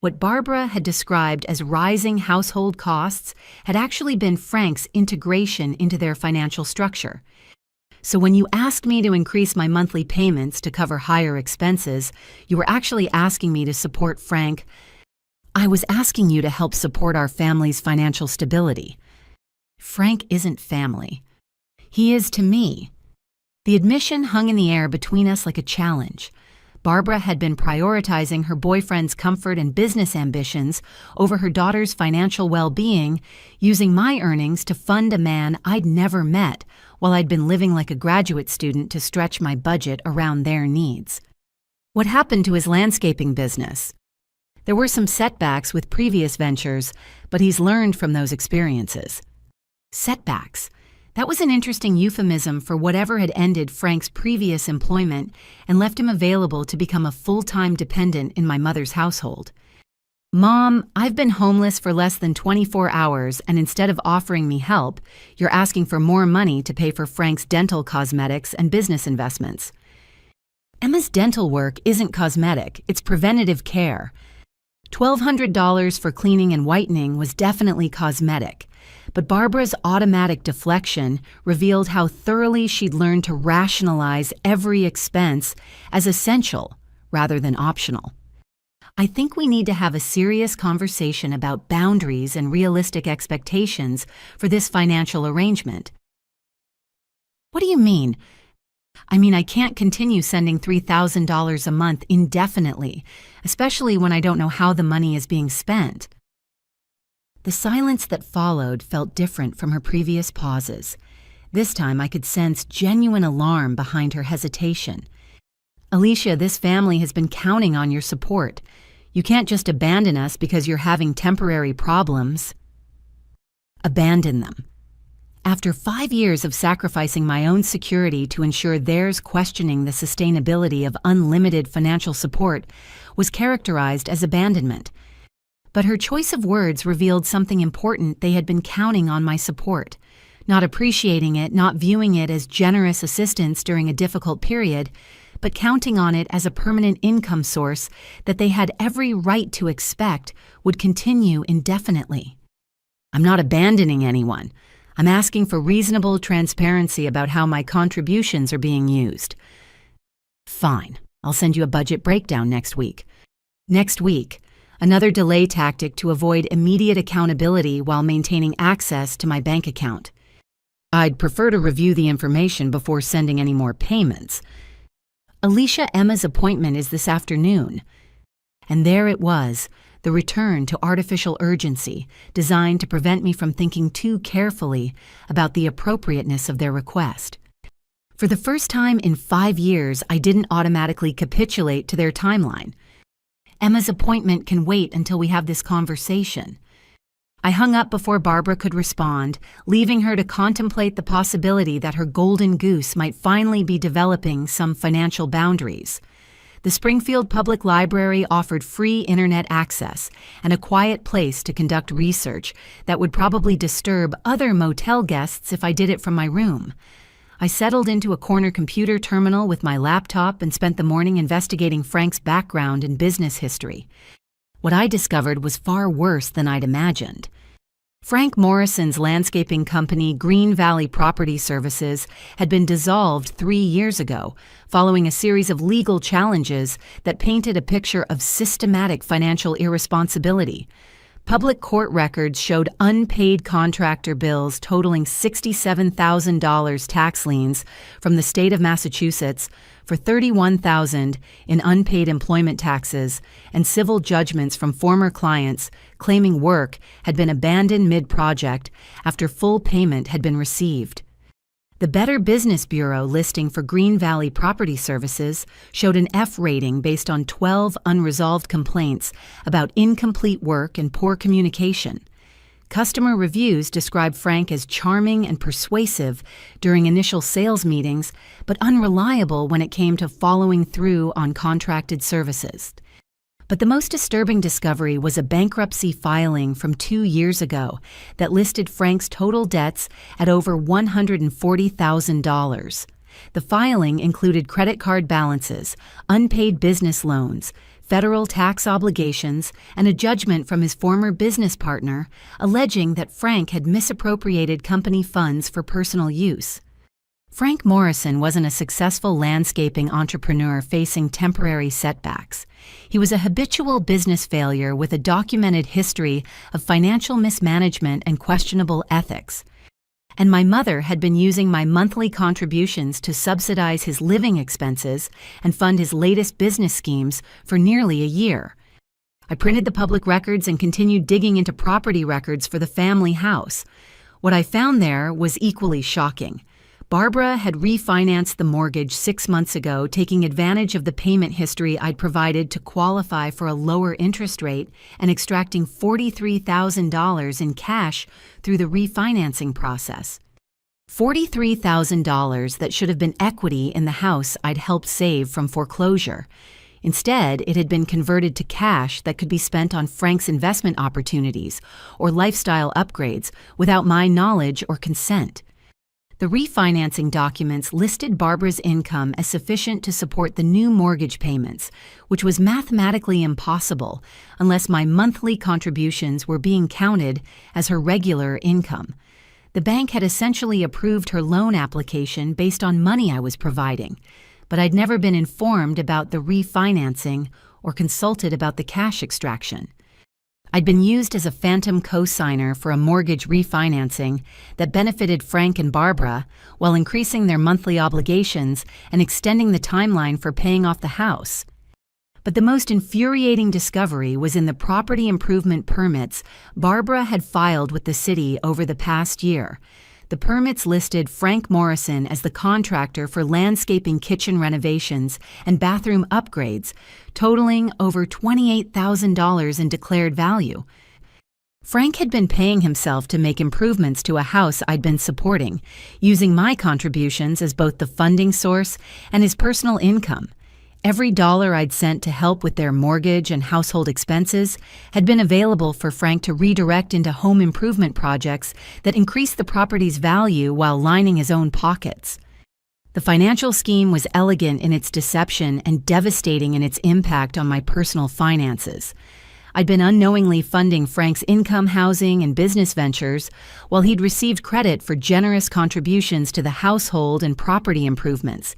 What Barbara had described as rising household costs had actually been Frank's integration into their financial structure. So when you asked me to increase my monthly payments to cover higher expenses, you were actually asking me to support Frank. I was asking you to help support our family's financial stability. Frank isn't family. He is to me. The admission hung in the air between us like a challenge. Barbara had been prioritizing her boyfriend's comfort and business ambitions over her daughter's financial well-being, using my earnings to fund a man I'd never met, while I'd been living like a graduate student to stretch my budget around their needs. What happened to his landscaping business? There were some setbacks with previous ventures, but he's learned from those experiences. Setbacks. That was an interesting euphemism for whatever had ended Frank's previous employment and left him available to become a full-time dependent in my mother's household. Mom, I've been homeless for less than 24 hours, and instead of offering me help, you're asking for more money to pay for Frank's dental cosmetics and business investments. Emma's dental work isn't cosmetic, it's preventative care. $1,200 for cleaning and whitening was definitely cosmetic, but Barbara's automatic deflection revealed how thoroughly she'd learned to rationalize every expense as essential rather than optional. I think we need to have a serious conversation about boundaries and realistic expectations for this financial arrangement. What do you mean? I can't continue sending $3,000 a month indefinitely, especially when I don't know how the money is being spent. The silence that followed felt different from her previous pauses. This time I could sense genuine alarm behind her hesitation. Alicia, this family has been counting on your support. You can't just abandon us because you're having temporary problems. Abandon them. After 5 years of sacrificing my own security to ensure theirs questioning the sustainability of unlimited financial support was characterized as abandonment. But her choice of words revealed something important. They had been counting on my support, not appreciating it, not viewing it as generous assistance during a difficult period, but counting on it as a permanent income source that they had every right to expect would continue indefinitely. I'm not abandoning anyone. I'm asking for reasonable transparency about how my contributions are being used. Fine, I'll send you a budget breakdown next week. Next week, another delay tactic to avoid immediate accountability while maintaining access to my bank account. I'd prefer to review the information before sending any more payments. Alicia, Emma's appointment is this afternoon. And there it was, the return to artificial urgency, designed to prevent me from thinking too carefully about the appropriateness of their request. For the first time in 5 years, I didn't automatically capitulate to their timeline. Emma's appointment can wait until we have this conversation. I hung up before Barbara could respond, leaving her to contemplate the possibility that her golden goose might finally be developing some financial boundaries. The Springfield Public Library offered free internet access and a quiet place to conduct research that would probably disturb other motel guests if I did it from my room. I settled into a corner computer terminal with my laptop and spent the morning investigating Frank's background and business history. What I discovered was far worse than I'd imagined. Frank Morrison's landscaping company, Green Valley Property Services, had been dissolved 3 years ago, following a series of legal challenges that painted a picture of systematic financial irresponsibility. Public court records showed unpaid contractor bills totaling $67,000 tax liens from the state of Massachusetts for $31,000 in unpaid employment taxes and civil judgments from former clients claiming work had been abandoned mid-project after full payment had been received. The Better Business Bureau listing for Green Valley Property Services showed an F rating based on 12 unresolved complaints about incomplete work and poor communication. Customer reviews described Frank as charming and persuasive during initial sales meetings, but unreliable when it came to following through on contracted services. But the most disturbing discovery was a bankruptcy filing from 2 years ago that listed Frank's total debts at over $140,000. The filing included credit card balances, unpaid business loans, federal tax obligations, and a judgment from his former business partner alleging that Frank had misappropriated company funds for personal use. Frank Morrison wasn't a successful landscaping entrepreneur facing temporary setbacks. He was a habitual business failure with a documented history of financial mismanagement and questionable ethics. And my mother had been using my monthly contributions to subsidize his living expenses and fund his latest business schemes for nearly a year. I printed the public records and continued digging into property records for the family house. What I found there was equally shocking. Barbara had refinanced the mortgage 6 months ago, taking advantage of the payment history I'd provided to qualify for a lower interest rate and extracting $43,000 in cash through the refinancing process. $43,000 that should have been equity in the house I'd helped save from foreclosure. Instead, it had been converted to cash that could be spent on Frank's investment opportunities or lifestyle upgrades without my knowledge or consent. The refinancing documents listed Barbara's income as sufficient to support the new mortgage payments, which was mathematically impossible unless my monthly contributions were being counted as her regular income. The bank had essentially approved her loan application based on money I was providing, but I'd never been informed about the refinancing or consulted about the cash extraction. I'd been used as a phantom co-signer for a mortgage refinancing that benefited Frank and Barbara while increasing their monthly obligations and extending the timeline for paying off the house. But the most infuriating discovery was in the property improvement permits Barbara had filed with the city over the past year. The permits listed Frank Morrison as the contractor for landscaping kitchen renovations and bathroom upgrades, totaling over $28,000 in declared value. Frank had been paying himself to make improvements to a house I'd been supporting, using my contributions as both the funding source and his personal income. Every dollar I'd sent to help with their mortgage and household expenses had been available for Frank to redirect into home improvement projects that increased the property's value while lining his own pockets. The financial scheme was elegant in its deception and devastating in its impact on my personal finances. I'd been unknowingly funding Frank's income, housing, and business ventures while he'd received credit for generous contributions to the household and property improvements.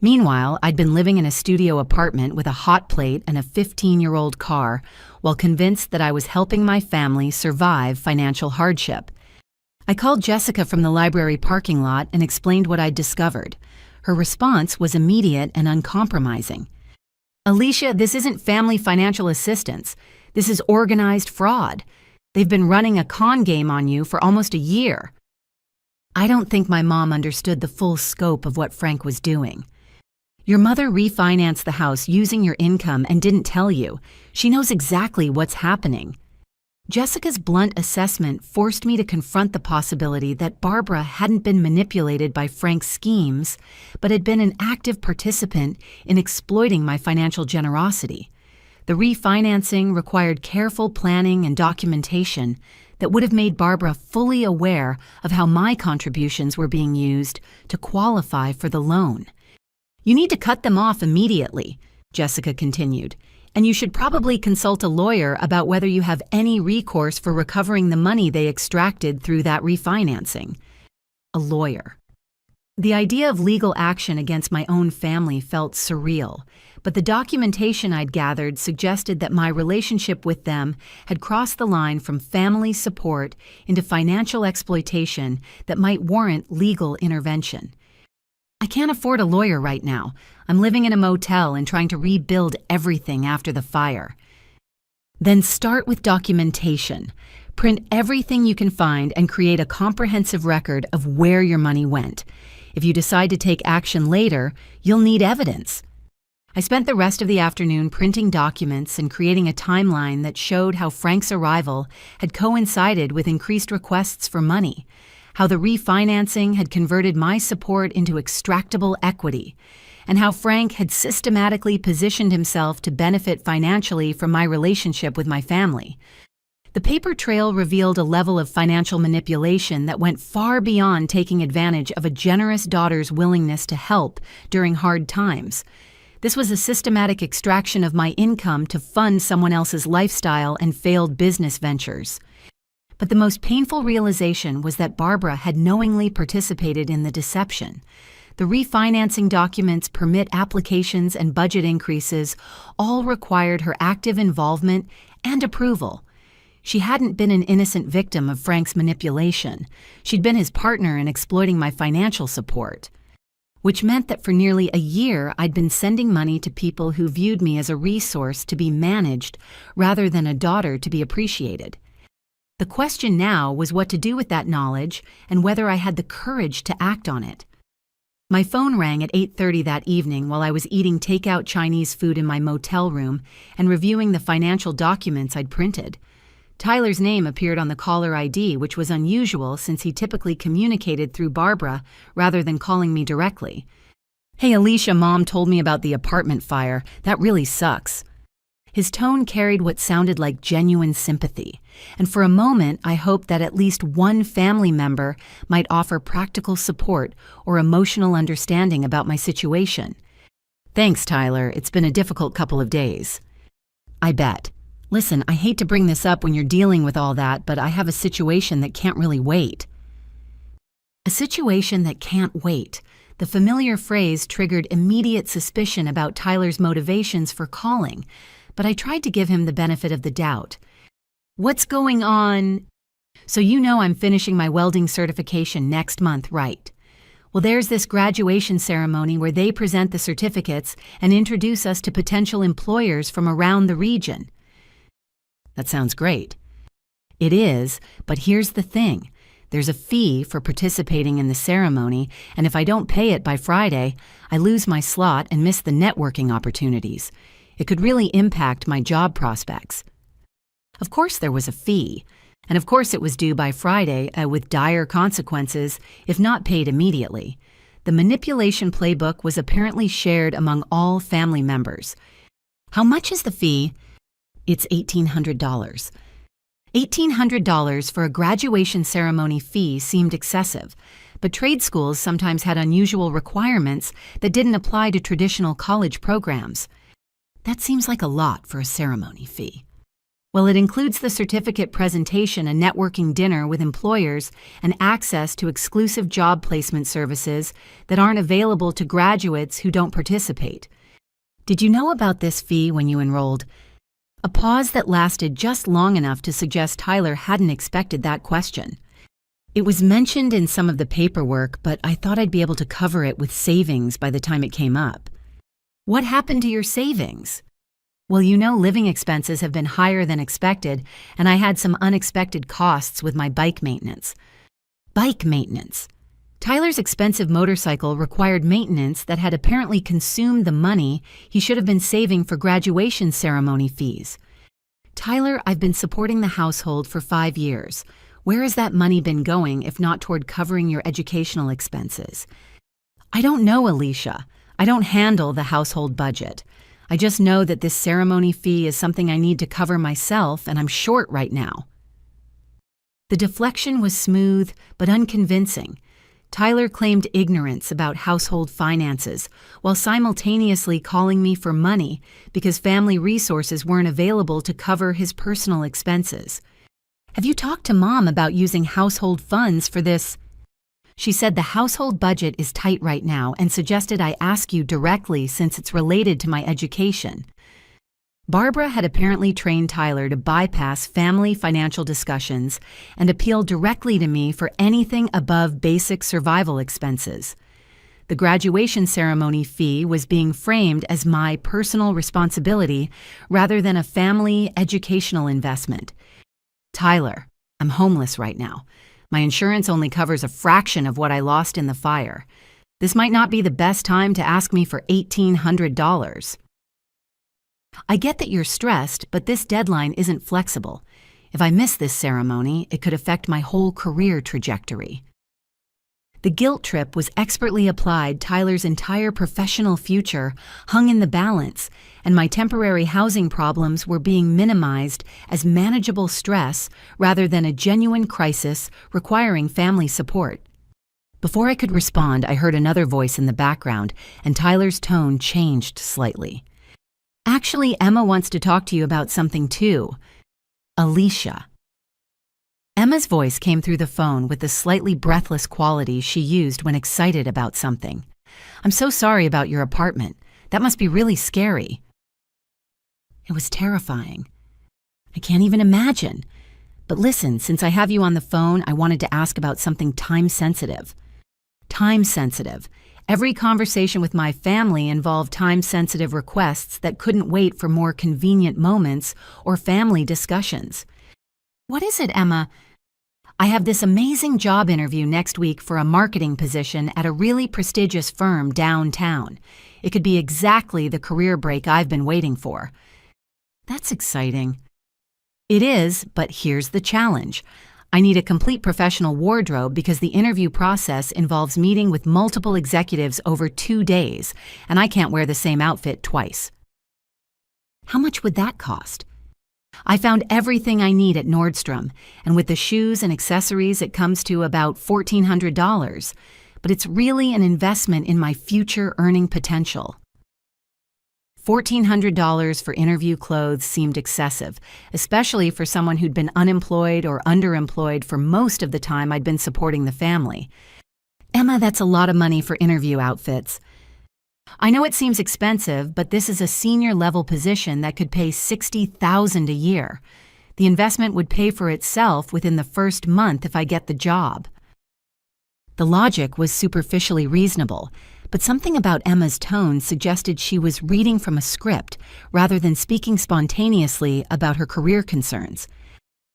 Meanwhile, I'd been living in a studio apartment with a hot plate and a 15-year-old car while convinced that I was helping my family survive financial hardship. I called Jessica from the library parking lot and explained what I'd discovered. Her response was immediate and uncompromising. "Alicia, this isn't family financial assistance. This is organized fraud. They've been running a con game on you for almost a year." I don't think my mom understood the full scope of what Frank was doing. "Your mother refinanced the house using your income and didn't tell you. She knows exactly what's happening." Jessica's blunt assessment forced me to confront the possibility that Barbara hadn't been manipulated by Frank's schemes, but had been an active participant in exploiting my financial generosity. The refinancing required careful planning and documentation that would have made Barbara fully aware of how my contributions were being used to qualify for the loan. "You need to cut them off immediately," Jessica continued. And you should probably consult a lawyer about whether you have any recourse for recovering the money they extracted through that refinancing. A lawyer. The idea of legal action against my own family felt surreal, but the documentation I'd gathered suggested that my relationship with them had crossed the line from family support into financial exploitation that might warrant legal intervention. I can't afford a lawyer right now. I'm living in a motel and trying to rebuild everything after the fire. Then start with documentation. Print everything you can find and create a comprehensive record of where your money went. If you decide to take action later, you'll need evidence. I spent the rest of the afternoon printing documents and creating a timeline that showed how Frank's arrival had coincided with increased requests for money, how the refinancing had converted my support into extractable equity, and how Frank had systematically positioned himself to benefit financially from my relationship with my family. The paper trail revealed a level of financial manipulation that went far beyond taking advantage of a generous daughter's willingness to help during hard times. This was a systematic extraction of my income to fund someone else's lifestyle and failed business ventures. But the most painful realization was that Barbara had knowingly participated in the deception. The refinancing documents, permit applications, and budget increases all required her active involvement and approval. She hadn't been an innocent victim of Frank's manipulation. She'd been his partner in exploiting my financial support, which meant that for nearly a year I'd been sending money to people who viewed me as a resource to be managed rather than a daughter to be appreciated. The question now was what to do with that knowledge and whether I had the courage to act on it. My phone rang at 8:30 that evening while I was eating takeout Chinese food in my motel room and reviewing the financial documents I'd printed. Tyler's name appeared on the caller ID, which was unusual since he typically communicated through Barbara rather than calling me directly. "Hey, Alicia, Mom told me about the apartment fire. That really sucks." His tone carried what sounded like genuine sympathy, and for a moment I hoped that at least one family member might offer practical support or emotional understanding about my situation. "Thanks, Tyler. It's been a difficult couple of days." "I bet. Listen, I hate to bring this up when you're dealing with all that, but I have a situation that can't really wait." A situation that can't wait. The familiar phrase triggered immediate suspicion about Tyler's motivations for calling, but I tried to give him the benefit of the doubt. "What's going on?" "So you know I'm finishing my welding certification next month, right? Well, there's this graduation ceremony where they present the certificates and introduce us to potential employers from around the region." "That sounds great." "It is, but here's the thing. There's a fee for participating in the ceremony, and if I don't pay it by Friday, I lose my slot and miss the networking opportunities. It could really impact my job prospects." Of course there was a fee, and of course it was due by Friday with dire consequences if not paid immediately. The manipulation playbook was apparently shared among all family members. "How much is the fee?" "It's $1,800. $1,800 for a graduation ceremony fee seemed excessive, but trade schools sometimes had unusual requirements that didn't apply to traditional college programs. "That seems like a lot for a ceremony fee." "Well, it includes the certificate presentation, a networking dinner with employers, and access to exclusive job placement services that aren't available to graduates who don't participate. Did you know about this fee when you enrolled?" A pause that lasted just long enough to suggest Tyler hadn't expected that question. "It was mentioned in some of the paperwork, but I thought I'd be able to cover it with savings by the time it came up." "What happened to your savings?" "Well, you know, living expenses have been higher than expected, and I had some unexpected costs with my bike maintenance." Bike maintenance. Tyler's expensive motorcycle required maintenance that had apparently consumed the money he should have been saving for graduation ceremony fees. "Tyler, I've been supporting the household for 5 years. Where has that money been going if not toward covering your educational expenses?" "I don't know, Alicia. I don't handle the household budget. I just know that this ceremony fee is something I need to cover myself, and I'm short right now." The deflection was smooth but unconvincing. Tyler claimed ignorance about household finances while simultaneously calling me for money because family resources weren't available to cover his personal expenses. "Have you talked to Mom about using household funds for this?" She said the household budget is tight right now and suggested I ask you directly since it's related to my education. Barbara had apparently trained Tyler to bypass family financial discussions and appeal directly to me for anything above basic survival expenses. The graduation ceremony fee was being framed as my personal responsibility rather than a family educational investment. "Tyler, I'm homeless right now. My insurance only covers a fraction of what I lost in the fire. This might not be the best time to ask me for $1,800. I get that you're stressed, but this deadline isn't flexible. If I miss this ceremony, it could affect my whole career trajectory." The guilt trip was expertly applied. Tyler's entire professional future hung in the balance, and my temporary housing problems were being minimized as manageable stress rather than a genuine crisis requiring family support. Before I could respond, I heard another voice in the background, and Tyler's tone changed slightly. "Actually, Emma wants to talk to you about something too. Alicia." Emma's voice came through the phone with the slightly breathless quality she used when excited about something. "I'm so sorry about your apartment. That must be really scary." It was terrifying. I can't even imagine. But listen, since I have you on the phone, I wanted to ask about something time-sensitive. Time-sensitive. Every conversation with my family involved time-sensitive requests that couldn't wait for more convenient moments or family discussions. "What is it, Emma?" "I have this amazing job interview next week for a marketing position at a really prestigious firm downtown. It could be exactly the career break I've been waiting for." "That's exciting." "It is, but here's the challenge. I need a complete professional wardrobe because the interview process involves meeting with multiple executives over 2 days, and I can't wear the same outfit twice." "How much would that cost?" "I found everything I need at Nordstrom, and with the shoes and accessories it comes to about $1,400, but it's really an investment in my future earning potential." $1,400 for interview clothes seemed excessive, especially for someone who'd been unemployed or underemployed for most of the time I'd been supporting the family. "Emma, that's a lot of money for interview outfits." "I know it seems expensive, but this is a senior-level position that could pay $60,000 a year. The investment would pay for itself within the first month if I get the job." The logic was superficially reasonable, but something about Emma's tone suggested she was reading from a script rather than speaking spontaneously about her career concerns.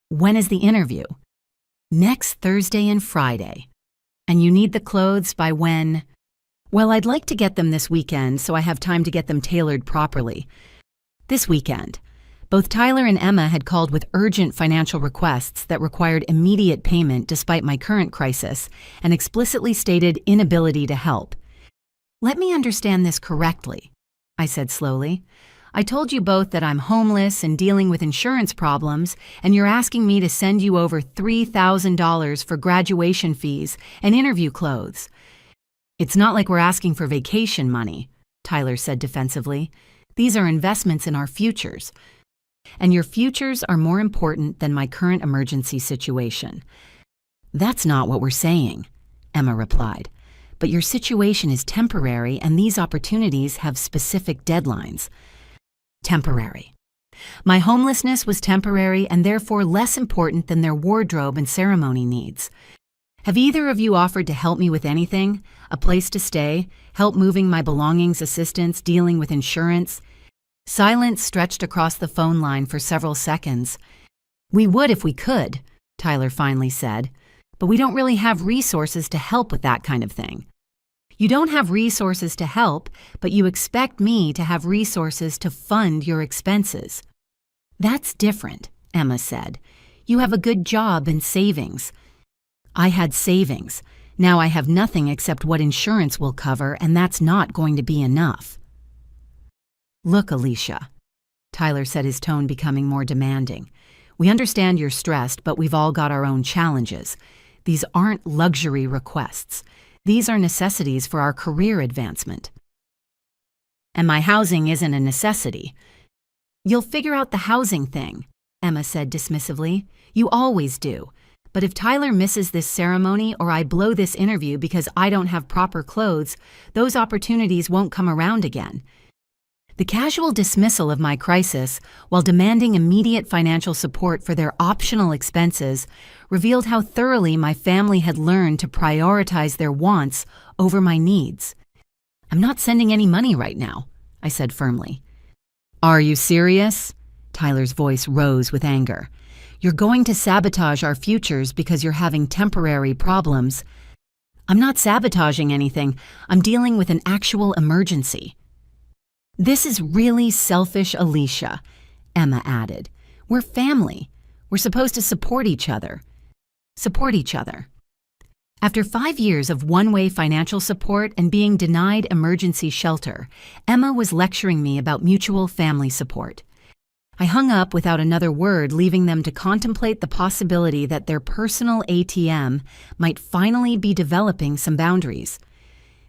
"When is the interview?" "Next Thursday and Friday." "And you need the clothes by when?" "Well, I'd like to get them this weekend so I have time to get them tailored properly." "This weekend." Both Tyler and Emma had called with urgent financial requests that required immediate payment despite my current crisis and explicitly stated inability to help. "Let me understand this correctly," I said slowly. "I told you both that I'm homeless and dealing with insurance problems, and you're asking me to send you over $3,000 for graduation fees and interview clothes." "It's not like we're asking for vacation money," Tyler said defensively. "These are investments in our futures. And your futures are more important than my current emergency situation." "That's not what we're saying," Emma replied. "But your situation is temporary and these opportunities have specific deadlines." Temporary. My homelessness was temporary and therefore less important than their wardrobe and ceremony needs. "Have either of you offered to help me with anything? A place to stay? Help moving my belongings, assistance, dealing with insurance?" Silence stretched across the phone line for several seconds. "We would if we could," Tyler finally said, "but we don't really have resources to help with that kind of thing." "You don't have resources to help, but you expect me to have resources to fund your expenses." "That's different," Emma said. "You have a good job and savings." "I had savings. Now I have nothing except what insurance will cover, and that's not going to be enough." "Look, Alicia," Tyler said, his tone becoming more demanding. "We understand you're stressed, but we've all got our own challenges. These aren't luxury requests. These are necessities for our career advancement. And my housing isn't a necessity. You'll figure out the housing thing, Emma said dismissively. You always do. But if Tyler misses this ceremony or I blow this interview because I don't have proper clothes, those opportunities won't come around again. The casual dismissal of my crisis, while demanding immediate financial support for their optional expenses, revealed how thoroughly my family had learned to prioritize their wants over my needs. I'm not sending any money right now, I said firmly. Are you serious? Tyler's voice rose with anger. You're going to sabotage our futures because you're having temporary problems. I'm not sabotaging anything. I'm dealing with an actual emergency. This is really selfish, Alicia, Emma added. We're family. We're supposed to support each other. After 5 years of one-way financial support and being denied emergency shelter, Emma was lecturing me about mutual family support. I hung up without another word, leaving them to contemplate the possibility that their personal ATM might finally be developing some boundaries.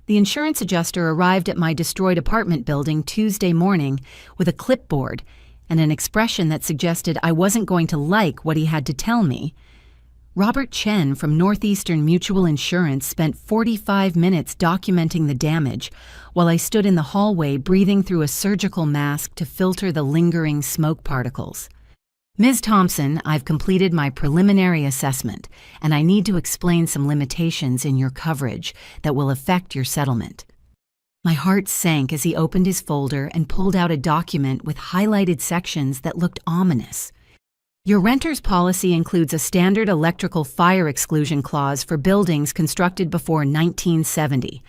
The insurance adjuster arrived at my destroyed apartment building Tuesday morning with a clipboard and an expression that suggested I wasn't going to like what he had to tell me. Robert Chen from Northeastern Mutual Insurance spent 45 minutes documenting the damage while I stood in the hallway breathing through a surgical mask to filter the lingering smoke particles. Ms. Thompson, I've completed my preliminary assessment, and I need to explain some limitations in your coverage that will affect your settlement. My heart sank as he opened his folder and pulled out a document with highlighted sections that looked ominous. Your renter's policy includes a standard electrical fire exclusion clause for buildings constructed before 1970.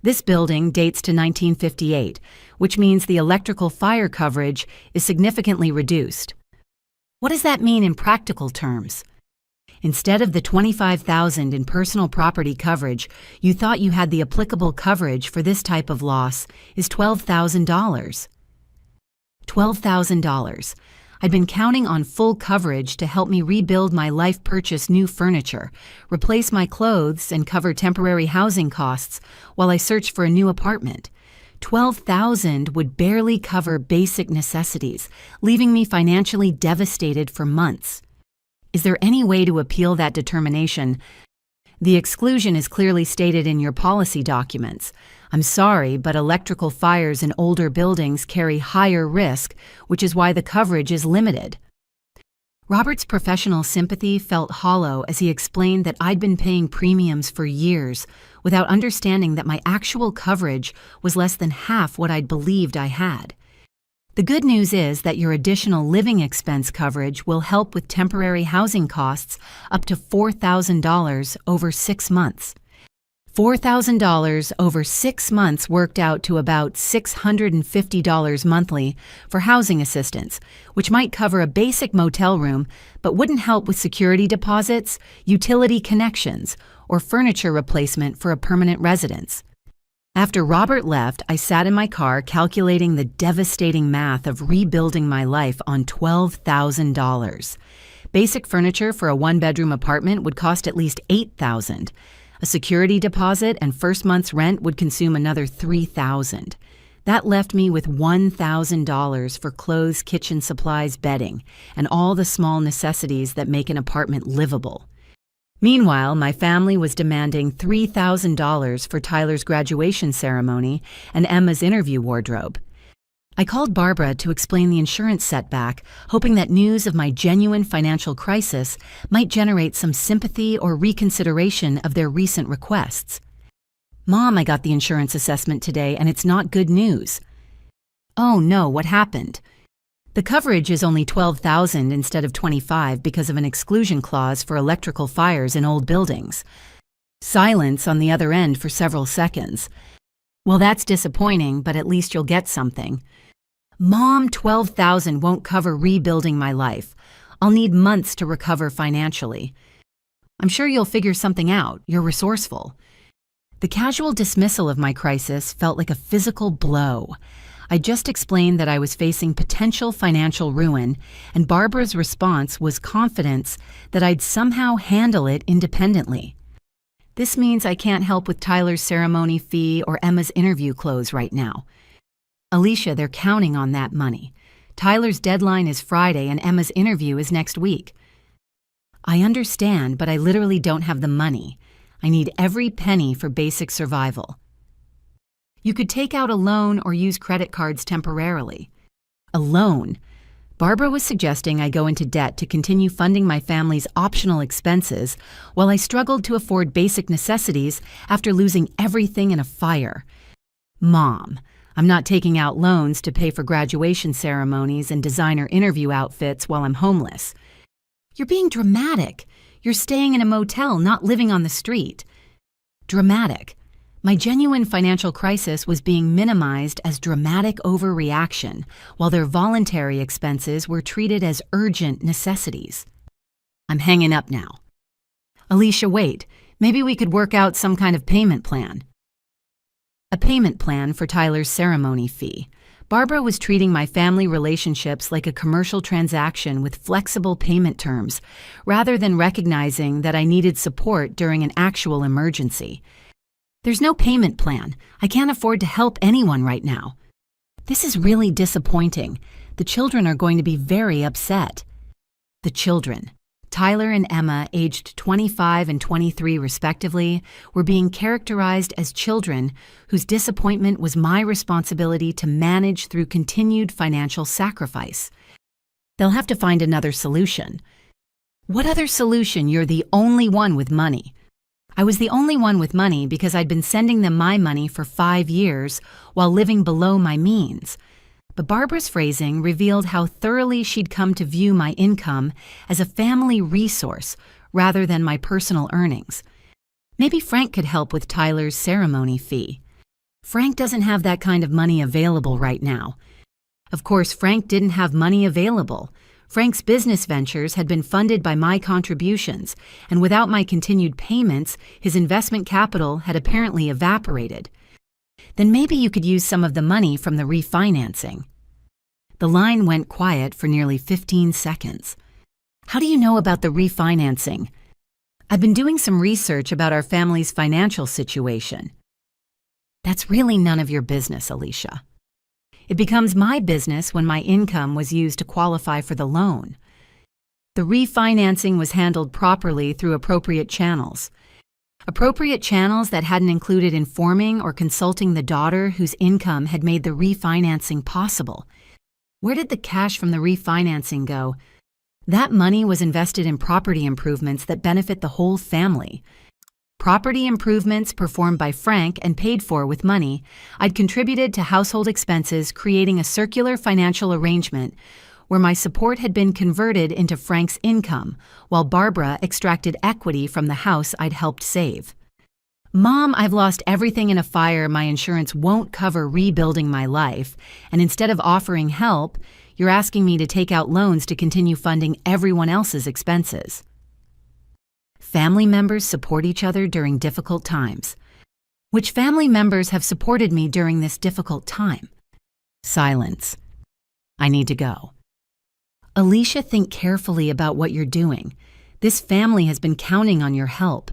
This building dates to 1958, which means the electrical fire coverage is significantly reduced. What does that mean in practical terms? Instead of the $25,000 in personal property coverage, you thought you had the applicable coverage for this type of loss is $12,000. $12,000. I'd been counting on full coverage to help me rebuild my life, purchase new furniture, replace my clothes, and cover temporary housing costs while I searched for a new apartment. $12,000 would barely cover basic necessities, leaving me financially devastated for months. Is there any way to appeal that determination? The exclusion is clearly stated in your policy documents. I'm sorry, but electrical fires in older buildings carry higher risk, which is why the coverage is limited. Robert's professional sympathy felt hollow as he explained that I'd been paying premiums for years without understanding that my actual coverage was less than half what I'd believed I had. The good news is that your additional living expense coverage will help with temporary housing costs up to $4,000 over 6 months. $4,000 over 6 months worked out to about $650 monthly for housing assistance, which might cover a basic motel room but wouldn't help with security deposits, utility connections, or furniture replacement for a permanent residence. After Robert left, I sat in my car calculating the devastating math of rebuilding my life on $12,000. Basic furniture for a one-bedroom apartment would cost at least $8,000. A security deposit and first month's rent would consume another $3,000. That left me with $1,000 for clothes, kitchen supplies, bedding, and all the small necessities that make an apartment livable. Meanwhile, my family was demanding $3,000 for Tyler's graduation ceremony and Emma's interview wardrobe. I called Barbara to explain the insurance setback, hoping that news of my genuine financial crisis might generate some sympathy or reconsideration of their recent requests. Mom, I got the insurance assessment today and it's not good news. Oh no, what happened? The coverage is only $12,000 instead of $25,000 because of an exclusion clause for electrical fires in old buildings. Silence on the other end for several seconds. Well, that's disappointing, but at least you'll get something. Mom, $12,000 won't cover rebuilding my life. I'll need months to recover financially. I'm sure you'll figure something out. You're resourceful. The casual dismissal of my crisis felt like a physical blow. I just explained that I was facing potential financial ruin, and Barbara's response was confidence that I'd somehow handle it independently. This means I can't help with Tyler's ceremony fee or Emma's interview clothes right now. Alicia, they're counting on that money. Tyler's deadline is Friday and Emma's interview is next week. I understand, but I literally don't have the money. I need every penny for basic survival. You could take out a loan or use credit cards temporarily. A loan? Barbara was suggesting I go into debt to continue funding my family's optional expenses while I struggled to afford basic necessities after losing everything in a fire. Mom, I'm not taking out loans to pay for graduation ceremonies and designer interview outfits while I'm homeless. You're being dramatic. You're staying in a motel, not living on the street. Dramatic. My genuine financial crisis was being minimized as dramatic overreaction, while their voluntary expenses were treated as urgent necessities. I'm hanging up now. Alicia, wait. Maybe we could work out some kind of payment plan. A payment plan for Tyler's ceremony fee. Barbara was treating my family relationships like a commercial transaction with flexible payment terms, rather than recognizing that I needed support during an actual emergency. There's no payment plan. I can't afford to help anyone right now. This is really disappointing. The children are going to be very upset. The children, Tyler and Emma, aged 25 and 23 respectively, were being characterized as children whose disappointment was my responsibility to manage through continued financial sacrifice. They'll have to find another solution. What other solution? You're the only one with money. I was the only one with money because I'd been sending them my money for 5 years while living below my means. But Barbara's phrasing revealed how thoroughly she'd come to view my income as a family resource rather than my personal earnings. Maybe Frank could help with Tyler's ceremony fee. Frank doesn't have that kind of money available right now. Of course, Frank didn't have money available. Frank's business ventures had been funded by my contributions, and without my continued payments, his investment capital had apparently evaporated. Then maybe you could use some of the money from the refinancing. The line went quiet for nearly 15 seconds. How do you know about the refinancing? I've been doing some research about our family's financial situation. That's really none of your business, Alicia. It becomes my business when my income was used to qualify for the loan. The refinancing was handled properly through appropriate channels. Appropriate channels that hadn't included informing or consulting the daughter whose income had made the refinancing possible. Where did the cash from the refinancing go? That money was invested in property improvements that benefit the whole family. Property improvements performed by Frank and paid for with money I'd contributed to household expenses, creating a circular financial arrangement where my support had been converted into Frank's income, while Barbara extracted equity from the house I'd helped save. Mom, I've lost everything in a fire. My insurance won't cover rebuilding my life, and instead of offering help, you're asking me to take out loans to continue funding everyone else's expenses. Family members support each other during difficult times. Which family members have supported me during this difficult time? Silence. I need to go. Alicia, think carefully about what you're doing. This family has been counting on your help.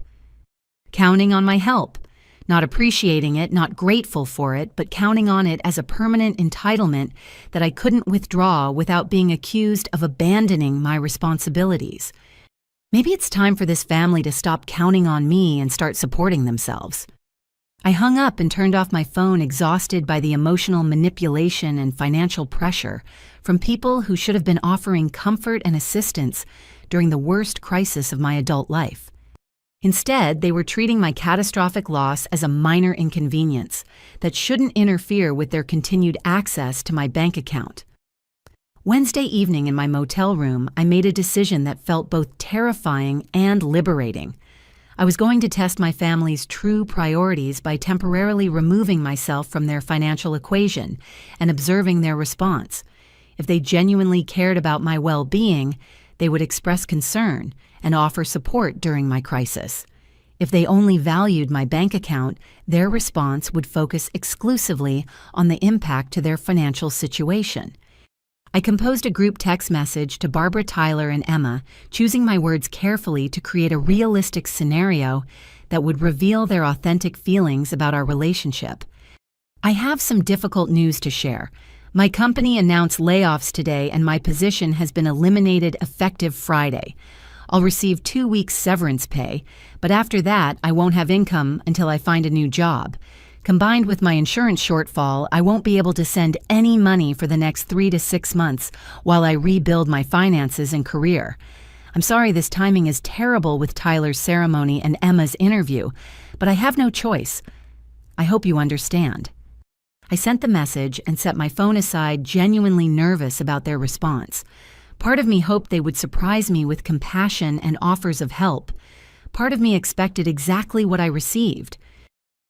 Counting on my help. Not appreciating it, not grateful for it, but counting on it as a permanent entitlement that I couldn't withdraw without being accused of abandoning my responsibilities. Maybe it's time for this family to stop counting on me and start supporting themselves. I hung up and turned off my phone, exhausted by the emotional manipulation and financial pressure from people who should have been offering comfort and assistance during the worst crisis of my adult life. Instead, they were treating my catastrophic loss as a minor inconvenience that shouldn't interfere with their continued access to my bank account. Wednesday evening in my motel room, I made a decision that felt both terrifying and liberating. I was going to test my family's true priorities by temporarily removing myself from their financial equation and observing their response. If they genuinely cared about my well-being, they would express concern and offer support during my crisis. If they only valued my bank account, their response would focus exclusively on the impact to their financial situation. I composed a group text message to Barbara, Tyler, and Emma, choosing my words carefully to create a realistic scenario that would reveal their authentic feelings about our relationship. I have some difficult news to share. My company announced layoffs today and my position has been eliminated effective Friday. I'll receive 2 weeks severance pay, but after that, I won't have income until I find a new job. Combined with my insurance shortfall, I won't be able to send any money for the next 3 to 6 months while I rebuild my finances and career. I'm sorry this timing is terrible with Tyler's ceremony and Emma's interview, but I have no choice. I hope you understand. I sent the message and set my phone aside, genuinely nervous about their response. Part of me hoped they would surprise me with compassion and offers of help. Part of me expected exactly what I received.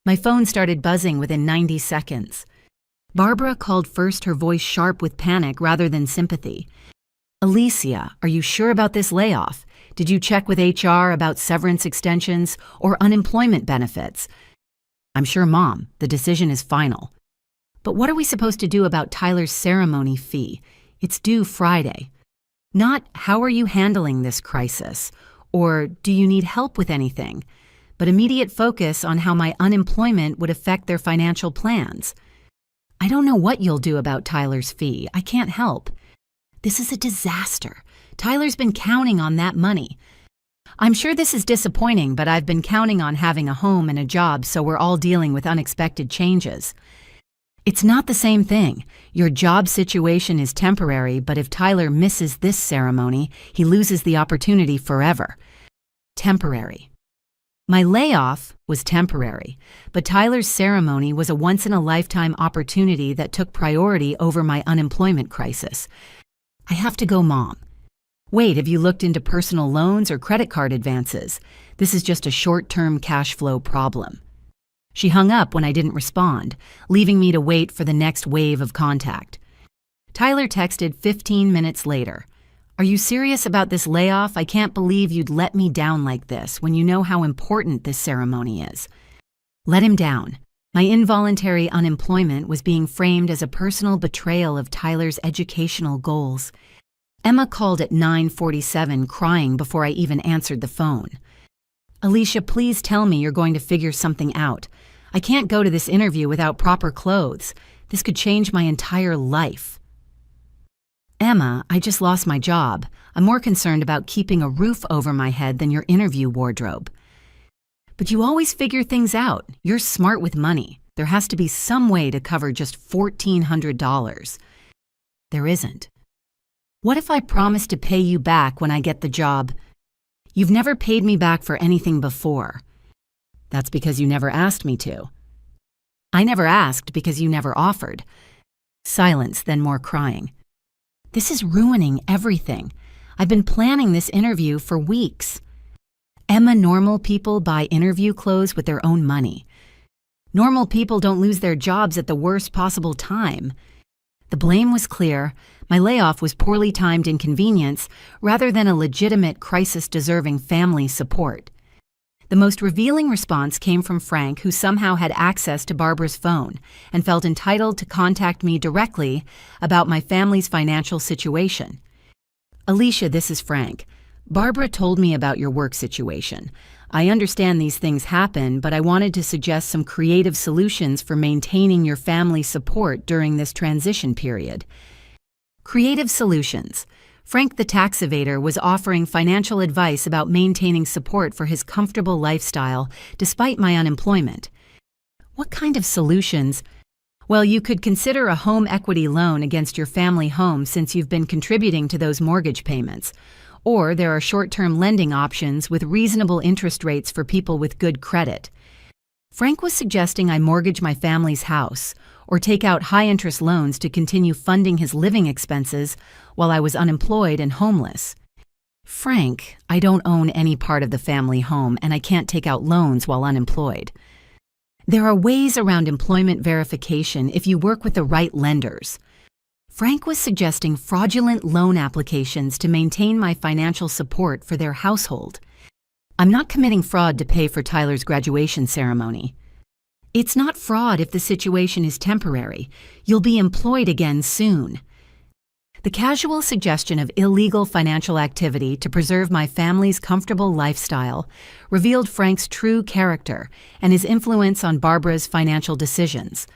My phone started buzzing within 90 seconds. Barbara called first, her voice sharp with panic rather than sympathy. Alicia, are you sure about this layoff? Did you check with HR about severance extensions or unemployment benefits? I'm sure, Mom. The decision is final. But what are we supposed to do about Tyler's ceremony fee? It's due Friday. Not, how are you handling this crisis? Or, do you need help with anything? But immediate focus on how my unemployment would affect their financial plans. I don't know what you'll do about Tyler's fee. I can't help. This is a disaster. Tyler's been counting on that money. I'm sure this is disappointing, but I've been counting on having a home and a job, so we're all dealing with unexpected changes. It's not the same thing. Your job situation is temporary, but if Tyler misses this ceremony, he loses the opportunity forever. Temporary. My layoff was temporary, but Tyler's ceremony was a once-in-a-lifetime opportunity that took priority over my unemployment crisis. I have to go, Mom. Wait, have you looked into personal loans or credit card advances? This is just a short-term cash flow problem. She hung up when I didn't respond, leaving me to wait for the next wave of contact. Tyler texted 15 minutes later. Are you serious about this layoff? I can't believe you'd let me down like this when you know how important this ceremony is. Let him down. My involuntary unemployment was being framed as a personal betrayal of Tyler's educational goals. Emma called at 9:47, crying before I even answered the phone. Alicia, please tell me you're going to figure something out. I can't go to this interview without proper clothes. This could change my entire life. Emma, I just lost my job. I'm more concerned about keeping a roof over my head than your interview wardrobe. But you always figure things out. You're smart with money. There has to be some way to cover just $1,400. There isn't. What if I promise to pay you back when I get the job? You've never paid me back for anything before. That's because you never asked me to. I never asked because you never offered. Silence, then more crying. This is ruining everything. I've been planning this interview for weeks. Emma, normal people buy interview clothes with their own money. Normal people don't lose their jobs at the worst possible time. The blame was clear. My layoff was poorly timed inconvenience rather than a legitimate crisis-deserving family support. The most revealing response came from Frank, who somehow had access to Barbara's phone and felt entitled to contact me directly about my family's financial situation. Alicia, this is Frank. Barbara told me about your work situation. I understand these things happen, but I wanted to suggest some creative solutions for maintaining your family support during this transition period. Creative solutions. Frank the tax evader was offering financial advice about maintaining support for his comfortable lifestyle despite my unemployment. What kind of solutions? Well, you could consider a home equity loan against your family home since you've been contributing to those mortgage payments. Or there are short-term lending options with reasonable interest rates for people with good credit. Frank was suggesting I mortgage my family's house or take out high-interest loans to continue funding his living expenses while I was unemployed and homeless. Frank, I don't own any part of the family home and I can't take out loans while unemployed. There are ways around employment verification if you work with the right lenders. Frank was suggesting fraudulent loan applications to maintain my financial support for their household. I'm not committing fraud to pay for Tyler's graduation ceremony. It's not fraud if the situation is temporary. You'll be employed again soon. The casual suggestion of illegal financial activity to preserve my family's comfortable lifestyle revealed Frank's true character and his influence on Barbara's financial decisions.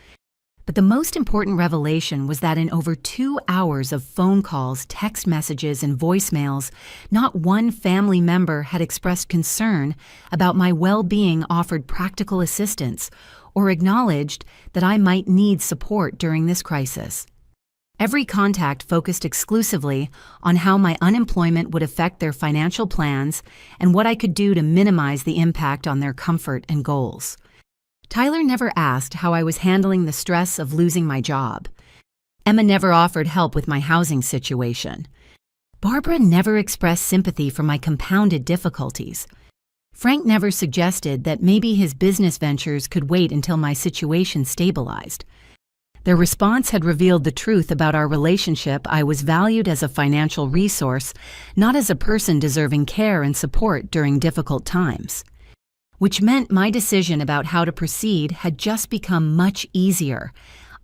But the most important revelation was that in over 2 hours of phone calls, text messages, and voicemails, not one family member had expressed concern about my well-being, offered practical assistance, or acknowledged that I might need support during this crisis. Every contact focused exclusively on how my unemployment would affect their financial plans and what I could do to minimize the impact on their comfort and goals. Tyler never asked how I was handling the stress of losing my job. Emma never offered help with my housing situation. Barbara never expressed sympathy for my compounded difficulties. Frank never suggested that maybe his business ventures could wait until my situation stabilized. Their response had revealed the truth about our relationship. I was valued as a financial resource, not as a person deserving care and support during difficult times. Which meant my decision about how to proceed had just become much easier.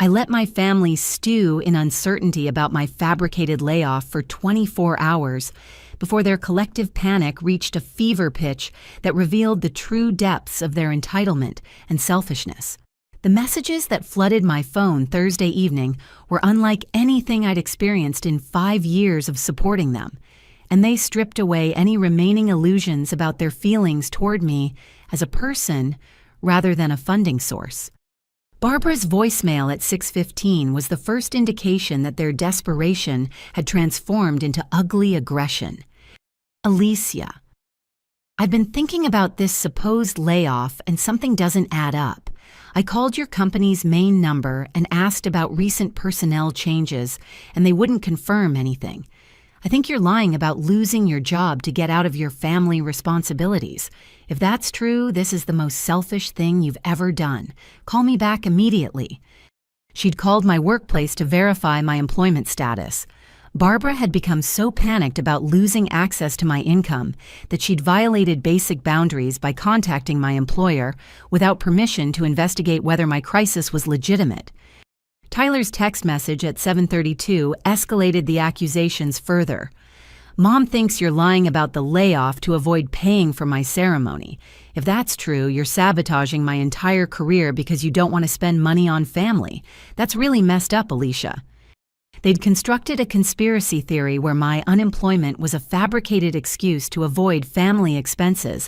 I let my family stew in uncertainty about my fabricated layoff for 24 hours before their collective panic reached a fever pitch that revealed the true depths of their entitlement and selfishness. The messages that flooded my phone Thursday evening were unlike anything I'd experienced in 5 years of supporting them, and they stripped away any remaining illusions about their feelings toward me as a person rather than a funding source. Barbara's voicemail at 6:15 was the first indication that their desperation had transformed into ugly aggression. Alicia, I've been thinking about this supposed layoff and something doesn't add up. I called your company's main number and asked about recent personnel changes, and they wouldn't confirm anything. I think you're lying about losing your job to get out of your family responsibilities. If that's true, this is the most selfish thing you've ever done. Call me back immediately. She'd called my workplace to verify my employment status. Barbara had become so panicked about losing access to my income that she'd violated basic boundaries by contacting my employer without permission to investigate whether my crisis was legitimate. Tyler's text message at 7:32 escalated the accusations further. Mom thinks you're lying about the layoff to avoid paying for my ceremony. If that's true, you're sabotaging my entire career because you don't want to spend money on family. That's really messed up, Alicia. They'd constructed a conspiracy theory where my unemployment was a fabricated excuse to avoid family expenses,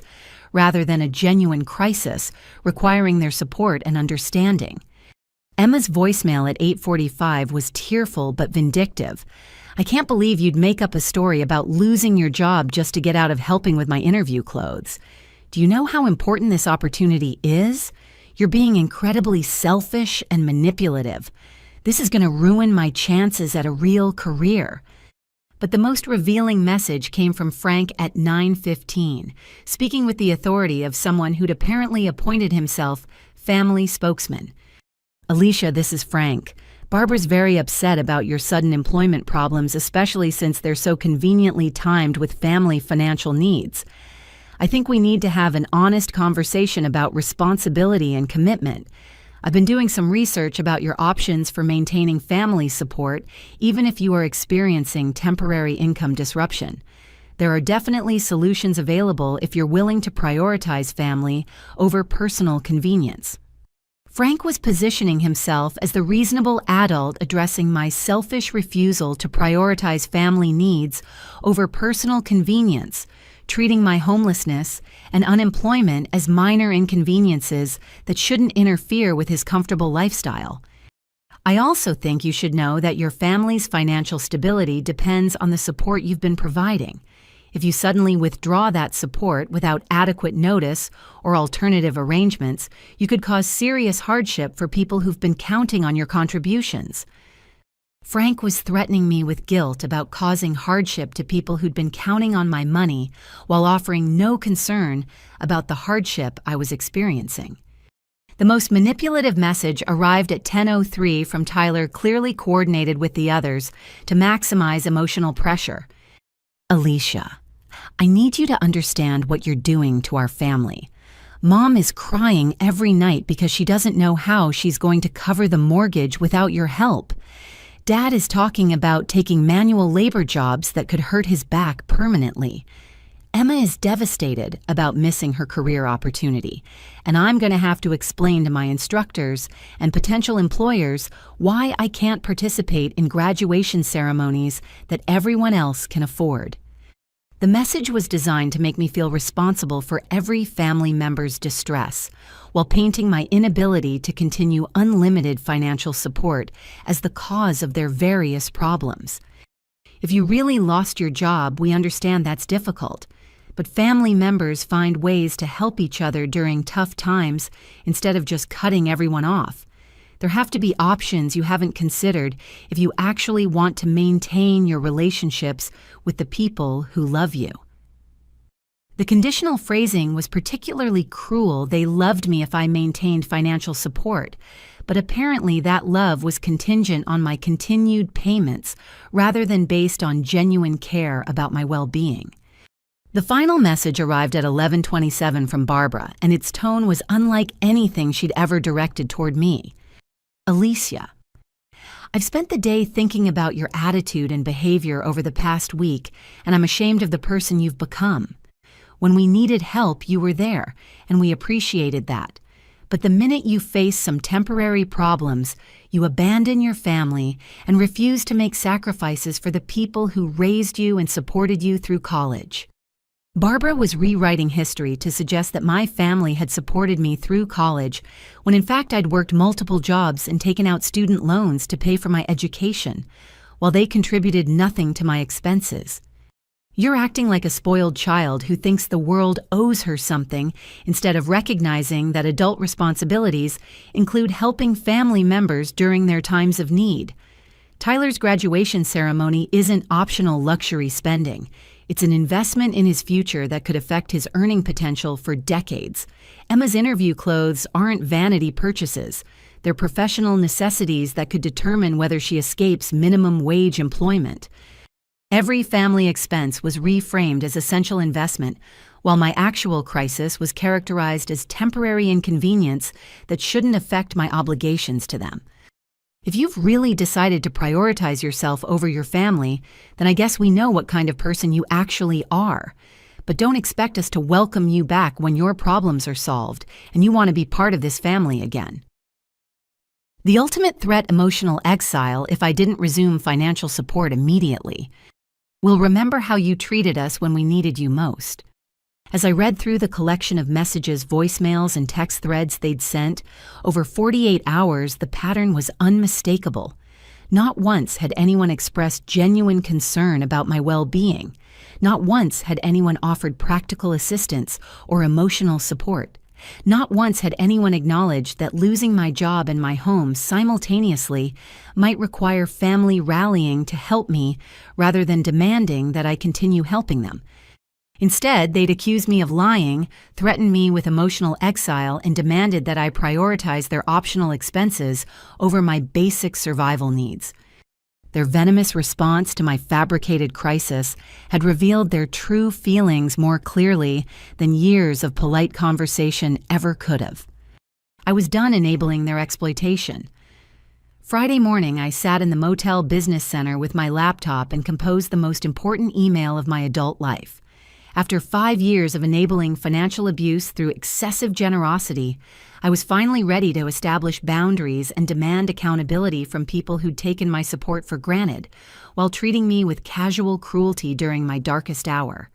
rather than a genuine crisis requiring their support and understanding. Emma's voicemail at 8:45 was tearful but vindictive. I can't believe you'd make up a story about losing your job just to get out of helping with my interview clothes. Do you know how important this opportunity is? You're being incredibly selfish and manipulative. This is going to ruin my chances at a real career. But the most revealing message came from Frank at 9:15, speaking with the authority of someone who'd apparently appointed himself family spokesman. Alicia, this is Frank. Barbara's very upset about your sudden employment problems, especially since they're so conveniently timed with family financial needs. I think we need to have an honest conversation about responsibility and commitment. I've been doing some research about your options for maintaining family support, even if you are experiencing temporary income disruption. There are definitely solutions available if you're willing to prioritize family over personal convenience. Frank was positioning himself as the reasonable adult addressing my selfish refusal to prioritize family needs over personal convenience, treating my homelessness and unemployment as minor inconveniences that shouldn't interfere with his comfortable lifestyle. I also think you should know that your family's financial stability depends on the support you've been providing. If you suddenly withdraw that support without adequate notice or alternative arrangements, you could cause serious hardship for people who've been counting on your contributions. Frank was threatening me with guilt about causing hardship to people who'd been counting on my money while offering no concern about the hardship I was experiencing. The most manipulative message arrived at 10:03 from Tyler, clearly coordinated with the others to maximize emotional pressure. Alicia, I need you to understand what you're doing to our family. Mom is crying every night because she doesn't know how she's going to cover the mortgage without your help. Dad is talking about taking manual labor jobs that could hurt his back permanently. Emma is devastated about missing her career opportunity, and I'm going to have to explain to my instructors and potential employers why I can't participate in graduation ceremonies that everyone else can afford. The message was designed to make me feel responsible for every family member's distress, while painting my inability to continue unlimited financial support as the cause of their various problems. If you really lost your job, we understand that's difficult. But family members find ways to help each other during tough times instead of just cutting everyone off. There have to be options you haven't considered if you actually want to maintain your relationships with the people who love you. The conditional phrasing was particularly cruel. They loved me if I maintained financial support, but apparently that love was contingent on my continued payments rather than based on genuine care about my well-being. The final message arrived at 11:27 from Barbara, and its tone was unlike anything she'd ever directed toward me. Alicia, I've spent the day thinking about your attitude and behavior over the past week, and I'm ashamed of the person you've become. When we needed help, you were there, and we appreciated that. But the minute you face some temporary problems, you abandon your family and refuse to make sacrifices for the people who raised you and supported you through college. Barbara was rewriting history to suggest that my family had supported me through college, when in fact I'd worked multiple jobs and taken out student loans to pay for my education, while they contributed nothing to my expenses. You're acting like a spoiled child who thinks the world owes her something instead of recognizing that adult responsibilities include helping family members during their times of need. Tyler's graduation ceremony isn't optional luxury spending. It's an investment in his future that could affect his earning potential for decades. Emma's interview clothes aren't vanity purchases. They're professional necessities that could determine whether she escapes minimum wage employment. Every family expense was reframed as essential investment, while my actual crisis was characterized as temporary inconvenience that shouldn't affect my obligations to them. If you've really decided to prioritize yourself over your family, then I guess we know what kind of person you actually are. But don't expect us to welcome you back when your problems are solved and you want to be part of this family again. The ultimate threat: emotional exile if I didn't resume financial support immediately. We'll remember how you treated us when we needed you most. As I read through the collection of messages, voicemails, and text threads they'd sent, over 48 hours, the pattern was unmistakable. Not once had anyone expressed genuine concern about my well-being. Not once had anyone offered practical assistance or emotional support. Not once had anyone acknowledged that losing my job and my home simultaneously might require family rallying to help me rather than demanding that I continue helping them. Instead, they'd accused me of lying, threatened me with emotional exile, and demanded that I prioritize their optional expenses over my basic survival needs. Their venomous response to my fabricated crisis had revealed their true feelings more clearly than years of polite conversation ever could have. I was done enabling their exploitation. Friday morning, I sat in the Motel Business Center with my laptop and composed the most important email of my adult life. After 5 years of enabling financial abuse through excessive generosity, I was finally ready to establish boundaries and demand accountability from people who'd taken my support for granted, while treating me with casual cruelty during my darkest hour.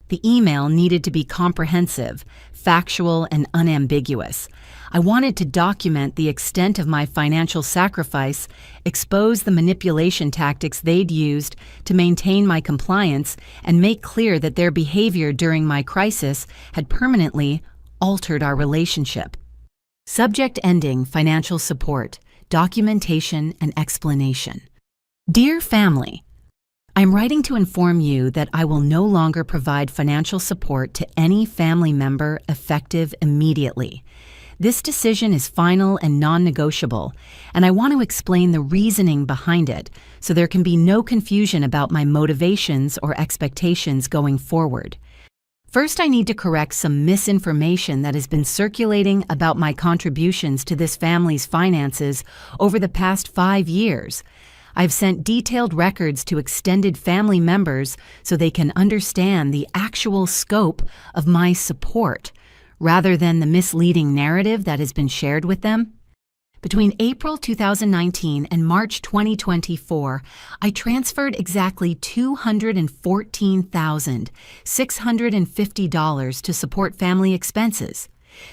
The email needed to be comprehensive, factual, and unambiguous. I wanted to document the extent of my financial sacrifice, expose the manipulation tactics they'd used to maintain my compliance, and make clear that their behavior during my crisis had permanently altered our relationship. Subject ending: financial support, documentation, and explanation. Dear family, I'm writing to inform you that I will no longer provide financial support to any family member effective immediately. This decision is final and non-negotiable, and I want to explain the reasoning behind it so there can be no confusion about my motivations or expectations going forward. First, I need to correct some misinformation that has been circulating about my contributions to this family's finances over the past 5 years. I've sent detailed records to extended family members so they can understand the actual scope of my support, rather than the misleading narrative that has been shared with them. Between April 2019 and March 2024, I transferred exactly $214,650 to support family expenses.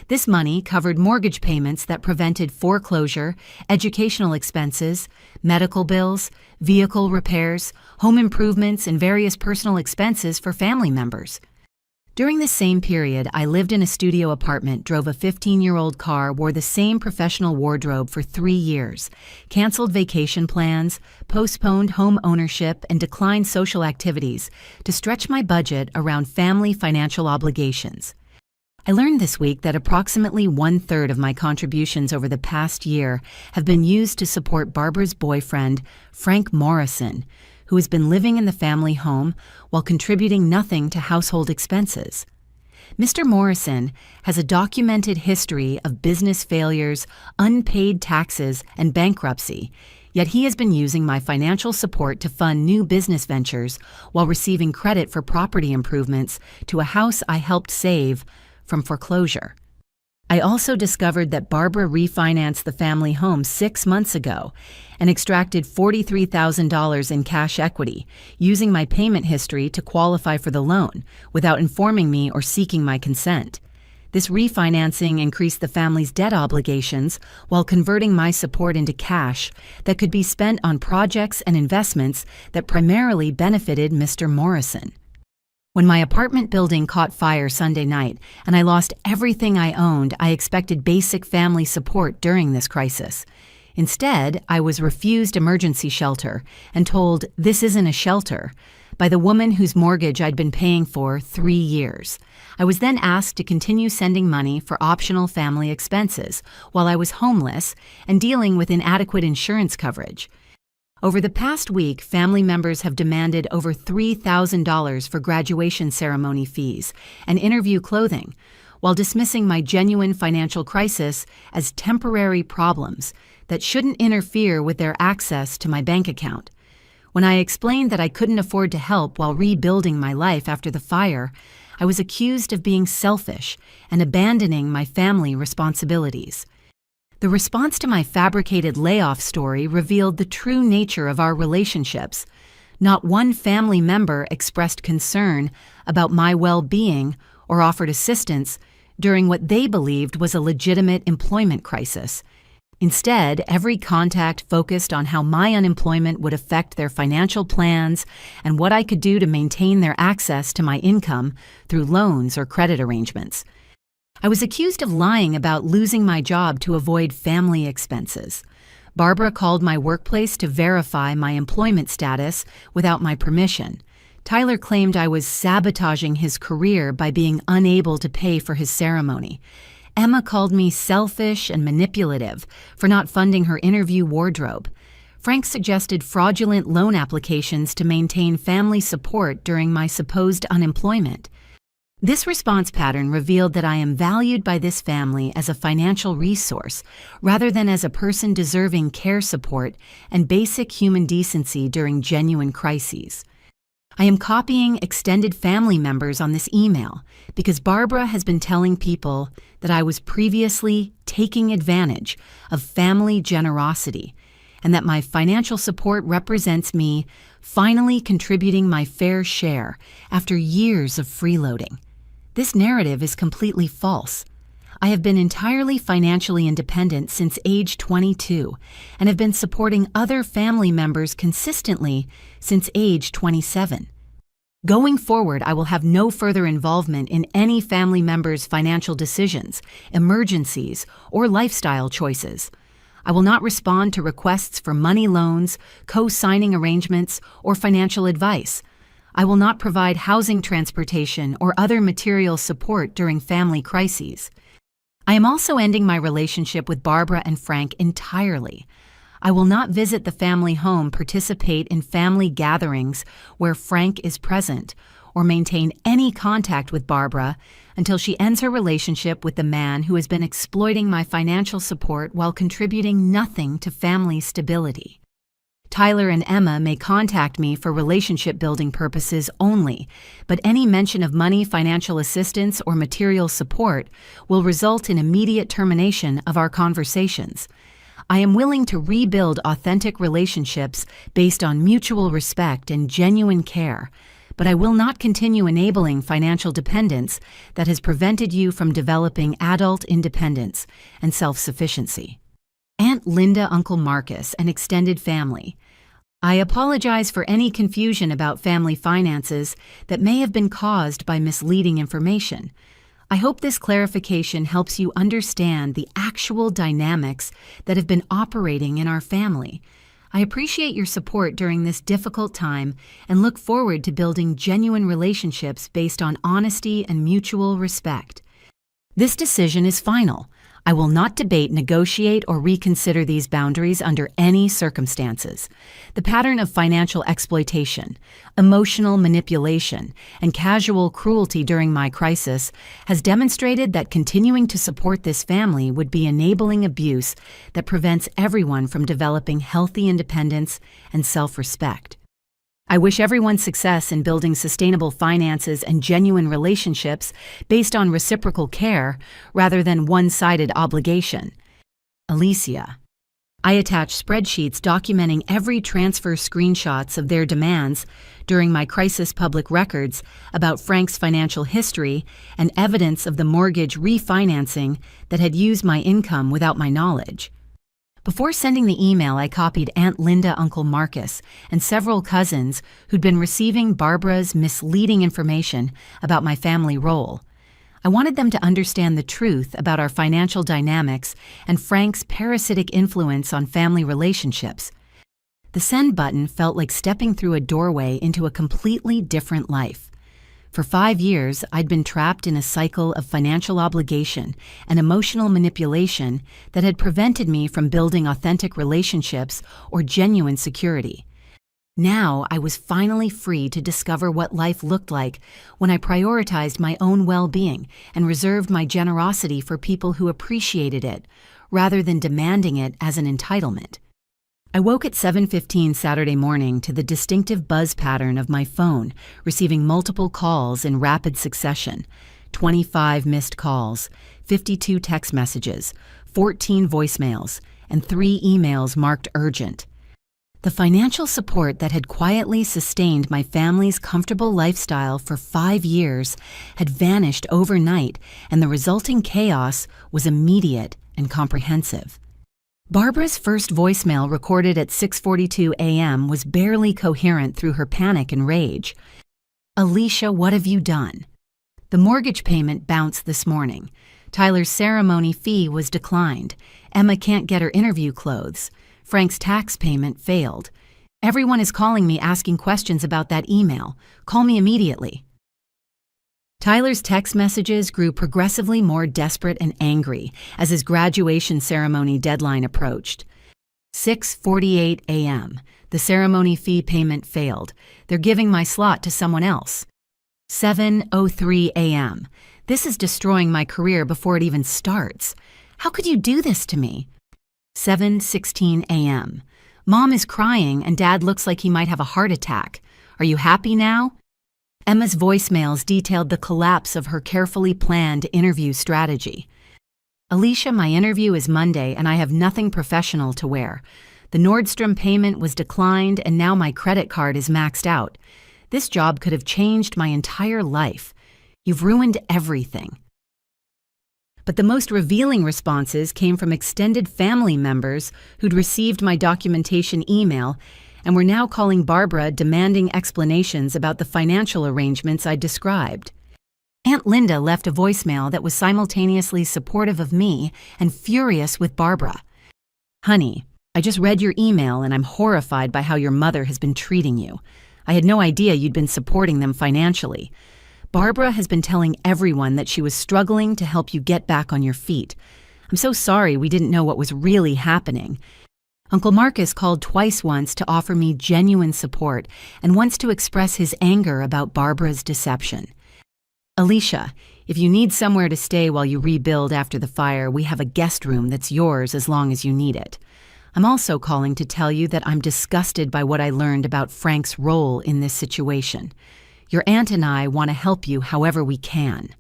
This money covered mortgage payments that prevented foreclosure, educational expenses, medical bills, vehicle repairs, home improvements, and various personal expenses for family members. During this same period, I lived in a studio apartment, drove a 15-year-old car, wore the same professional wardrobe for 3 years, canceled vacation plans, postponed home ownership, and declined social activities to stretch my budget around family financial obligations. I learned this week that approximately 1/3 of my contributions over the past year have been used to support Barbara's boyfriend, Frank Morrison, who has been living in the family home while contributing nothing to household expenses. Mr. Morrison has a documented history of business failures, unpaid taxes, and bankruptcy, yet he has been using my financial support to fund new business ventures while receiving credit for property improvements to a house I helped save from foreclosure. I also discovered that Barbara refinanced the family home 6 months ago and extracted $43,000 in cash equity, using my payment history to qualify for the loan without informing me or seeking my consent. This refinancing increased the family's debt obligations while converting my support into cash that could be spent on projects and investments that primarily benefited Mr. Morrison. When my apartment building caught fire Sunday night and I lost everything I owned, I expected basic family support during this crisis. Instead, I was refused emergency shelter and told this isn't a shelter by the woman whose mortgage I'd been paying for 3 years. I was then asked to continue sending money for optional family expenses while I was homeless and dealing with inadequate insurance coverage. Over the past week, family members have demanded over $3,000 for graduation ceremony fees and interview clothing, while dismissing my genuine financial crisis as temporary problems that shouldn't interfere with their access to my bank account. When I explained that I couldn't afford to help while rebuilding my life after the fire, I was accused of being selfish and abandoning my family responsibilities. The response to my fabricated layoff story revealed the true nature of our relationships. Not one family member expressed concern about my well-being or offered assistance during what they believed was a legitimate employment crisis. Instead, every contact focused on how my unemployment would affect their financial plans and what I could do to maintain their access to my income through loans or credit arrangements. I was accused of lying about losing my job to avoid family expenses. Barbara called my workplace to verify my employment status without my permission. Tyler claimed I was sabotaging his career by being unable to pay for his ceremony. Emma called me selfish and manipulative for not funding her interview wardrobe. Frank suggested fraudulent loan applications to maintain family support during my supposed unemployment. This response pattern revealed that I am valued by this family as a financial resource rather than as a person deserving care support and basic human decency during genuine crises. I am copying extended family members on this email because Barbara has been telling people that I was previously taking advantage of family generosity and that my financial support represents me finally contributing my fair share after years of freeloading. This narrative is completely false. I have been entirely financially independent since age 22 and have been supporting other family members consistently since age 27. Going forward, I will have no further involvement in any family member's financial decisions, emergencies, or lifestyle choices. I will not respond to requests for money loans, co-signing arrangements, or financial advice. I will not provide housing, transportation, or other material support during family crises. I am also ending my relationship with Barbara and Frank entirely. I will not visit the family home, participate in family gatherings where Frank is present, or maintain any contact with Barbara until she ends her relationship with the man who has been exploiting my financial support while contributing nothing to family stability. Tyler and Emma may contact me for relationship building purposes only, but any mention of money, financial assistance, or material support will result in immediate termination of our conversations. I am willing to rebuild authentic relationships based on mutual respect and genuine care, but I will not continue enabling financial dependence that has prevented you from developing adult independence and self-sufficiency. Aunt Linda, Uncle Marcus, and extended family. I apologize for any confusion about family finances that may have been caused by misleading information. I hope this clarification helps you understand the actual dynamics that have been operating in our family. I appreciate your support during this difficult time and look forward to building genuine relationships based on honesty and mutual respect. This decision is final. I will not debate, negotiate, or reconsider these boundaries under any circumstances. The pattern of financial exploitation, emotional manipulation, and casual cruelty during my crisis has demonstrated that continuing to support this family would be enabling abuse that prevents everyone from developing healthy independence and self-respect. I wish everyone success in building sustainable finances and genuine relationships based on reciprocal care rather than one-sided obligation. Alicia. I attach spreadsheets documenting every transfer screenshots of their demands during my crisis public records about Frank's financial history and evidence of the mortgage refinancing that had used my income without my knowledge. Before sending the email, I copied Aunt Linda, Uncle Marcus, and several cousins who'd been receiving Barbara's misleading information about my family role. I wanted them to understand the truth about our financial dynamics and Frank's parasitic influence on family relationships. The send button felt like stepping through a doorway into a completely different life. For 5 years, I'd been trapped in a cycle of financial obligation and emotional manipulation that had prevented me from building authentic relationships or genuine security. Now, I was finally free to discover what life looked like when I prioritized my own well-being and reserved my generosity for people who appreciated it, rather than demanding it as an entitlement. I woke at 7:15 Saturday morning to the distinctive buzz pattern of my phone, receiving multiple calls in rapid succession. 25 missed calls, 52 text messages, 14 voicemails, and 3 emails marked urgent. The financial support that had quietly sustained my family's comfortable lifestyle for 5 years had vanished overnight, and the resulting chaos was immediate and comprehensive. Barbara's first voicemail, recorded at 6:42 a.m., was barely coherent through her panic and rage. "Alicia, what have you done? The mortgage payment bounced this morning. Tyler's ceremony fee was declined. Emma can't get her interview clothes. Frank's tax payment failed. Everyone is calling me asking questions about that email. Call me immediately." Tyler's text messages grew progressively more desperate and angry as his graduation ceremony deadline approached. 6:48 a.m. The ceremony fee payment failed. They're giving my slot to someone else. 7:03 a.m. This is destroying my career before it even starts. How could you do this to me? 7:16 a.m. Mom is crying and Dad looks like he might have a heart attack. Are you happy now? Emma's voicemails detailed the collapse of her carefully planned interview strategy. "Alicia, my interview is Monday and I have nothing professional to wear. The Nordstrom payment was declined and now my credit card is maxed out. This job could have changed my entire life. You've ruined everything." But the most revealing responses came from extended family members who'd received my documentation email and were now calling Barbara demanding explanations about the financial arrangements I described. Aunt Linda left a voicemail that was simultaneously supportive of me and furious with Barbara. "Honey, I just read your email and I'm horrified by how your mother has been treating you. I had no idea you'd been supporting them financially. Barbara has been telling everyone that she was struggling to help you get back on your feet. I'm so sorry we didn't know what was really happening. Uncle Marcus called twice once to offer me genuine support and once to express his anger about Barbara's deception. Alicia, if you need somewhere to stay while you rebuild after the fire, we have a guest room that's yours as long as you need it. I'm also calling to tell you that I'm disgusted by what I learned about Frank's role in this situation. Your aunt and I want to help you however we can.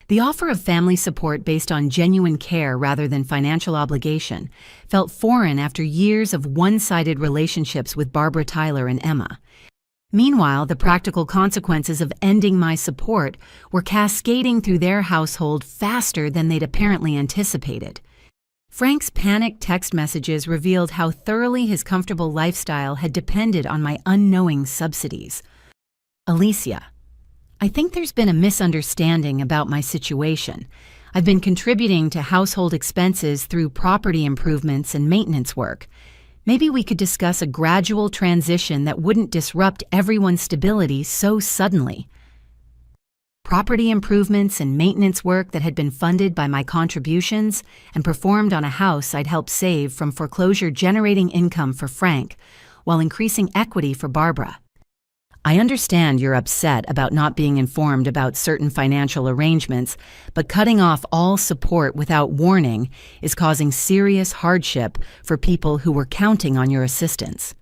The offer of family support based on genuine care rather than financial obligation felt foreign after years of one-sided relationships with Barbara Tyler and Emma. Meanwhile, the practical consequences of ending my support were cascading through their household faster than they'd apparently anticipated. Frank's panicked text messages revealed how thoroughly his comfortable lifestyle had depended on my unknowing subsidies. Alicia, I think there's been a misunderstanding about my situation. I've been contributing to household expenses through property improvements and maintenance work. Maybe we could discuss a gradual transition that wouldn't disrupt everyone's stability so suddenly. Property improvements and maintenance work that had been funded by my contributions and performed on a house I'd helped save from foreclosure, generating income for Frank while increasing equity for Barbara. I understand you're upset about not being informed about certain financial arrangements, but cutting off all support without warning is causing serious hardship for people who were counting on your assistance.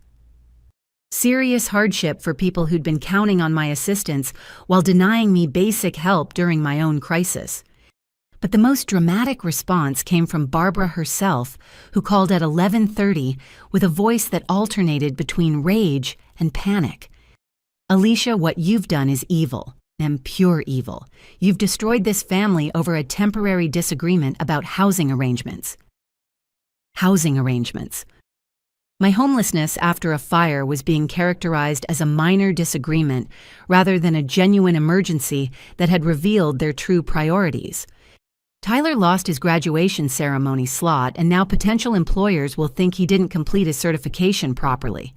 Serious hardship for people who'd been counting on my assistance while denying me basic help during my own crisis. But the most dramatic response came from Barbara herself, who called at 11:30 with a voice that alternated between rage and panic. Alicia, what you've done is evil, and pure evil. You've destroyed this family over a temporary disagreement about housing arrangements. Housing arrangements. My homelessness after a fire was being characterized as a minor disagreement rather than a genuine emergency that had revealed their true priorities. Tyler lost his graduation ceremony slot, and now potential employers will think he didn't complete his certification properly.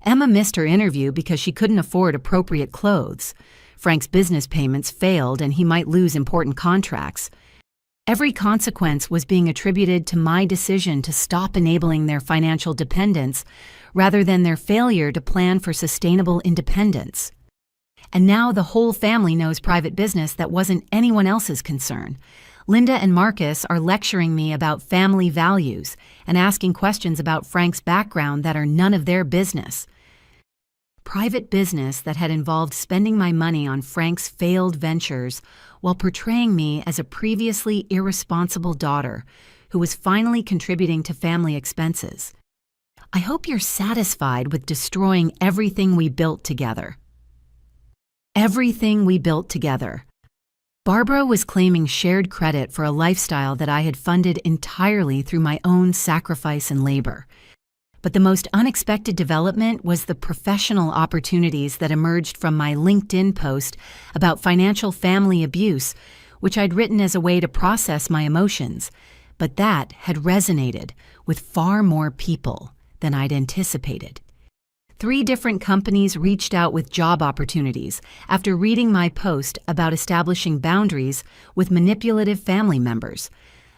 Emma missed her interview because she couldn't afford appropriate clothes. Frank's business payments failed and he might lose important contracts. Every consequence was being attributed to my decision to stop enabling their financial dependence rather than their failure to plan for sustainable independence. And now the whole family knows private business that wasn't anyone else's concern. Linda and Marcus are lecturing me about family values and asking questions about Frank's background that are none of their business. Private business that had involved spending my money on Frank's failed ventures while portraying me as a previously irresponsible daughter who was finally contributing to family expenses. I hope you're satisfied with destroying everything we built together. Everything we built together. Barbara was claiming shared credit for a lifestyle that I had funded entirely through my own sacrifice and labor. But the most unexpected development was the professional opportunities that emerged from my LinkedIn post about financial family abuse, which I'd written as a way to process my emotions, but that had resonated with far more people than I'd anticipated. 3 different companies reached out with job opportunities after reading my post about establishing boundaries with manipulative family members.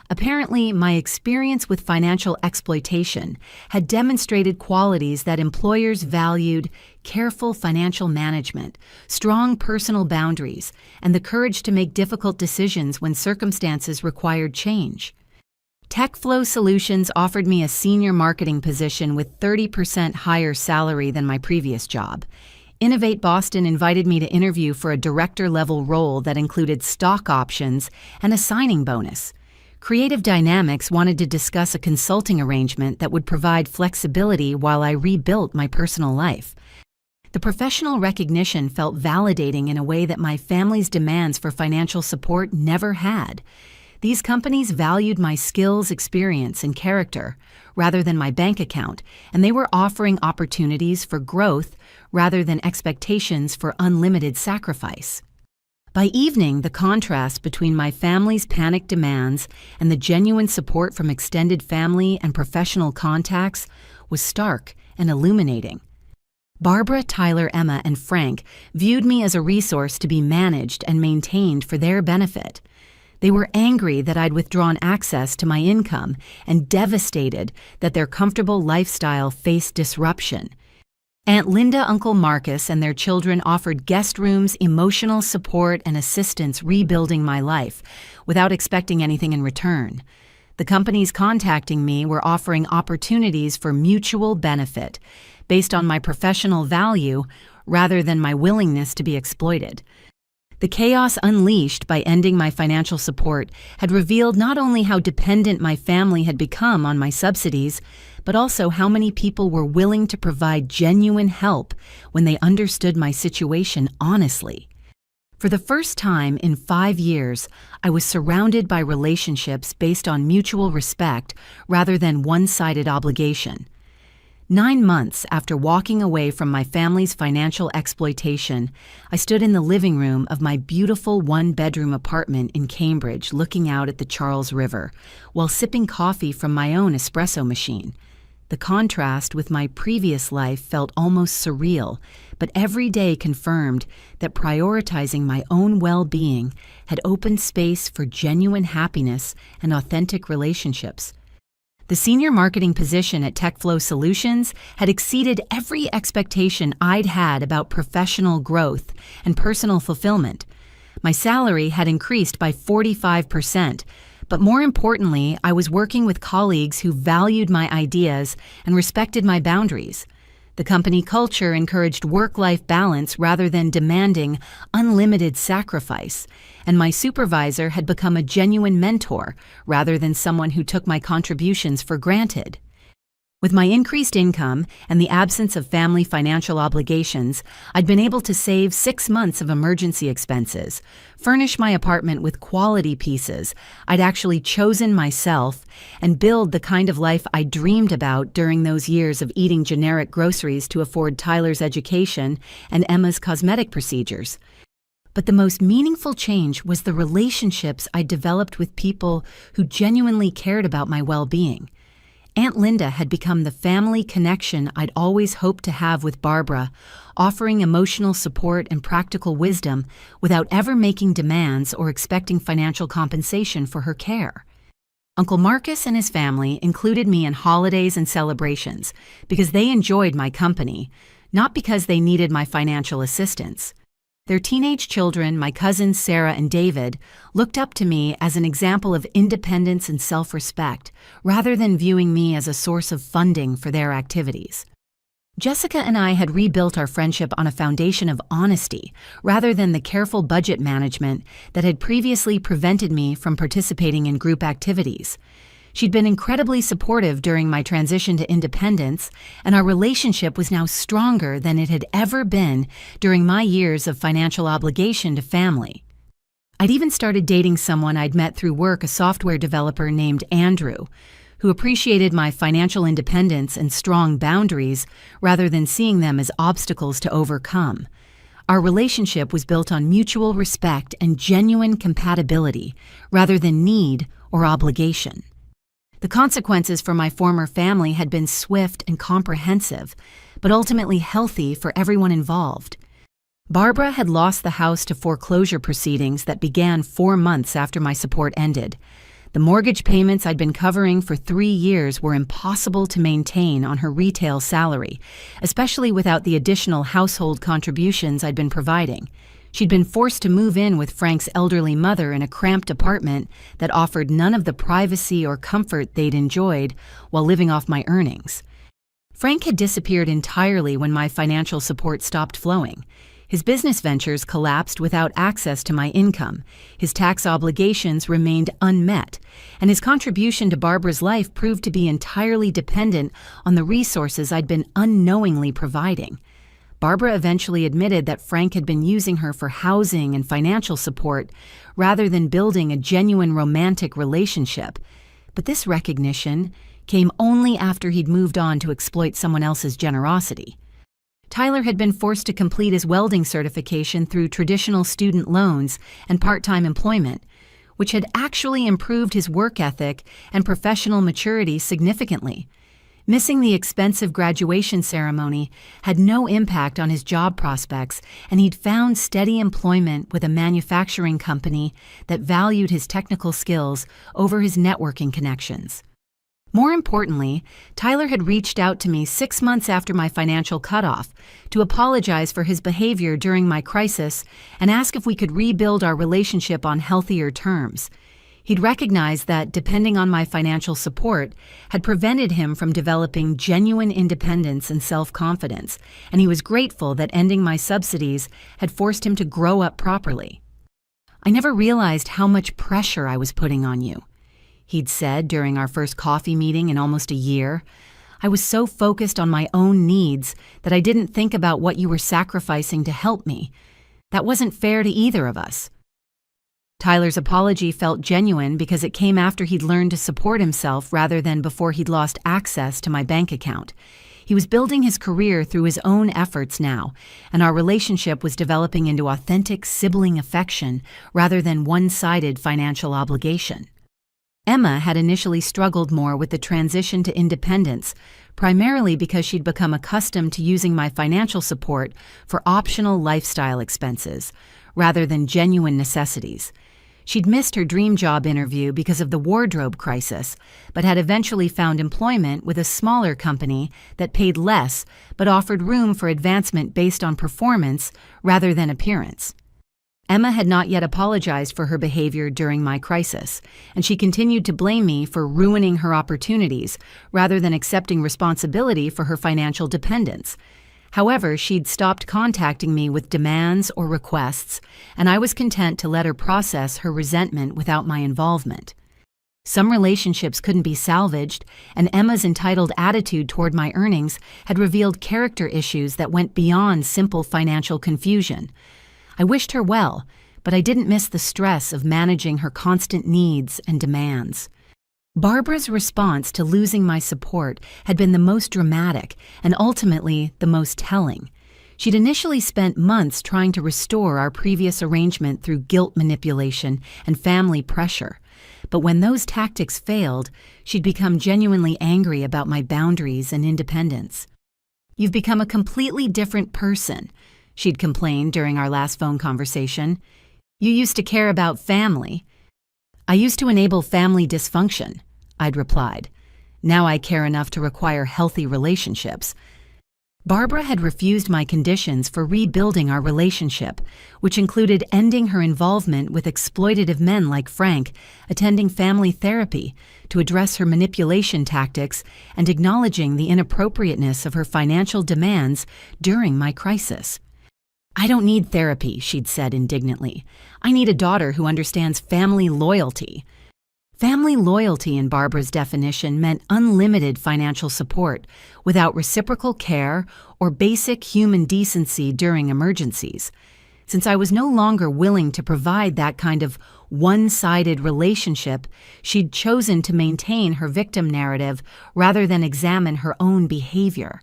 Apparently, my experience with financial exploitation had demonstrated qualities that employers valued: careful financial management, strong personal boundaries, and the courage to make difficult decisions when circumstances required change. TechFlow Solutions offered me a senior marketing position with 30% higher salary than my previous job. Innovate Boston invited me to interview for a director-level role that included stock options and a signing bonus. Creative Dynamics wanted to discuss a consulting arrangement that would provide flexibility while I rebuilt my personal life. The professional recognition felt validating in a way that my family's demands for financial support never had. These companies valued my skills, experience, and character rather than my bank account, and they were offering opportunities for growth rather than expectations for unlimited sacrifice. By evening, the contrast between my family's panicked demands and the genuine support from extended family and professional contacts was stark and illuminating. Barbara, Tyler, Emma, and Frank viewed me as a resource to be managed and maintained for their benefit. They were angry that I'd withdrawn access to my income and devastated that their comfortable lifestyle faced disruption. Aunt Linda, Uncle Marcus, and their children offered guest rooms, emotional support, and assistance rebuilding my life without expecting anything in return. The companies contacting me were offering opportunities for mutual benefit based on my professional value rather than my willingness to be exploited. The chaos unleashed by ending my financial support had revealed not only how dependent my family had become on my subsidies, but also how many people were willing to provide genuine help when they understood my situation honestly. For the first time in 5 years, I was surrounded by relationships based on mutual respect rather than one-sided obligation. 9 months after walking away from my family's financial exploitation, I stood in the living room of my beautiful one-bedroom apartment in Cambridge looking out at the Charles River, while sipping coffee from my own espresso machine. The contrast with my previous life felt almost surreal, but every day confirmed that prioritizing my own well-being had opened space for genuine happiness and authentic relationships. The senior marketing position at TechFlow Solutions had exceeded every expectation I'd had about professional growth and personal fulfillment. My salary had increased by 45%, but more importantly, I was working with colleagues who valued my ideas and respected my boundaries. The company culture encouraged work-life balance rather than demanding unlimited sacrifice, and my supervisor had become a genuine mentor rather than someone who took my contributions for granted. With my increased income and the absence of family financial obligations, I'd been able to save 6 months of emergency expenses, furnish my apartment with quality pieces I'd actually chosen myself, and build the kind of life I dreamed about during those years of eating generic groceries to afford Tyler's education and Emma's cosmetic procedures. But the most meaningful change was the relationships I developed with people who genuinely cared about my well-being. Aunt Linda had become the family connection I'd always hoped to have with Barbara, offering emotional support and practical wisdom without ever making demands or expecting financial compensation for her care. Uncle Marcus and his family included me in holidays and celebrations because they enjoyed my company, not because they needed my financial assistance. Their teenage children, my cousins Sarah and David, looked up to me as an example of independence and self-respect, rather than viewing me as a source of funding for their activities. Jessica and I had rebuilt our friendship on a foundation of honesty, rather than the careful budget management that had previously prevented me from participating in group activities. She'd been incredibly supportive during my transition to independence, and our relationship was now stronger than it had ever been during my years of financial obligation to family. I'd even started dating someone I'd met through work, a software developer named Andrew, who appreciated my financial independence and strong boundaries rather than seeing them as obstacles to overcome. Our relationship was built on mutual respect and genuine compatibility rather than need or obligation. The consequences for my former family had been swift and comprehensive, but ultimately healthy for everyone involved. Barbara had lost the house to foreclosure proceedings that began 4 months after my support ended. The mortgage payments I'd been covering for 3 years were impossible to maintain on her retail salary, especially without the additional household contributions I'd been providing. She'd been forced to move in with Frank's elderly mother in a cramped apartment that offered none of the privacy or comfort they'd enjoyed while living off my earnings. Frank had disappeared entirely when my financial support stopped flowing. His business ventures collapsed without access to my income, his tax obligations remained unmet, and his contribution to Barbara's life proved to be entirely dependent on the resources I'd been unknowingly providing. Barbara eventually admitted that Frank had been using her for housing and financial support rather than building a genuine romantic relationship. But this recognition came only after he'd moved on to exploit someone else's generosity. Tyler had been forced to complete his welding certification through traditional student loans and part-time employment, which had actually improved his work ethic and professional maturity significantly. Missing the expensive graduation ceremony had no impact on his job prospects, and he'd found steady employment with a manufacturing company that valued his technical skills over his networking connections. More importantly, Tyler had reached out to me 6 months after my financial cutoff to apologize for his behavior during my crisis and ask if we could rebuild our relationship on healthier terms. He'd recognized that depending on my financial support had prevented him from developing genuine independence and self-confidence, and he was grateful that ending my subsidies had forced him to grow up properly. "I never realized how much pressure I was putting on you," he'd said during our first coffee meeting in almost a year. "I was so focused on my own needs that I didn't think about what you were sacrificing to help me. That wasn't fair to either of us." Tyler's apology felt genuine because it came after he'd learned to support himself rather than before he'd lost access to my bank account. He was building his career through his own efforts now, and our relationship was developing into authentic sibling affection rather than one-sided financial obligation. Emma had initially struggled more with the transition to independence, primarily because she'd become accustomed to using my financial support for optional lifestyle expenses, rather than genuine necessities. She'd missed her dream job interview because of the wardrobe crisis, but had eventually found employment with a smaller company that paid less but offered room for advancement based on performance rather than appearance. Emma had not yet apologized for her behavior during my crisis, and she continued to blame me for ruining her opportunities rather than accepting responsibility for her financial dependence. However, she'd stopped contacting me with demands or requests, and I was content to let her process her resentment without my involvement. Some relationships couldn't be salvaged, and Emma's entitled attitude toward my earnings had revealed character issues that went beyond simple financial confusion. I wished her well, but I didn't miss the stress of managing her constant needs and demands. Barbara's response to losing my support had been the most dramatic and ultimately the most telling. She'd initially spent months trying to restore our previous arrangement through guilt manipulation and family pressure. But when those tactics failed, she'd become genuinely angry about my boundaries and independence. "You've become a completely different person," she'd complained during our last phone conversation. "You used to care about family." "I used to enable family dysfunction," I'd replied. "Now I care enough to require healthy relationships." Barbara had refused my conditions for rebuilding our relationship, which included ending her involvement with exploitative men like Frank, attending family therapy to address her manipulation tactics, and acknowledging the inappropriateness of her financial demands during my crisis. "I don't need therapy," she'd said indignantly. "I need a daughter who understands family loyalty." Family loyalty, in Barbara's definition, meant unlimited financial support without reciprocal care or basic human decency during emergencies. Since I was no longer willing to provide that kind of one-sided relationship, she'd chosen to maintain her victim narrative rather than examine her own behavior.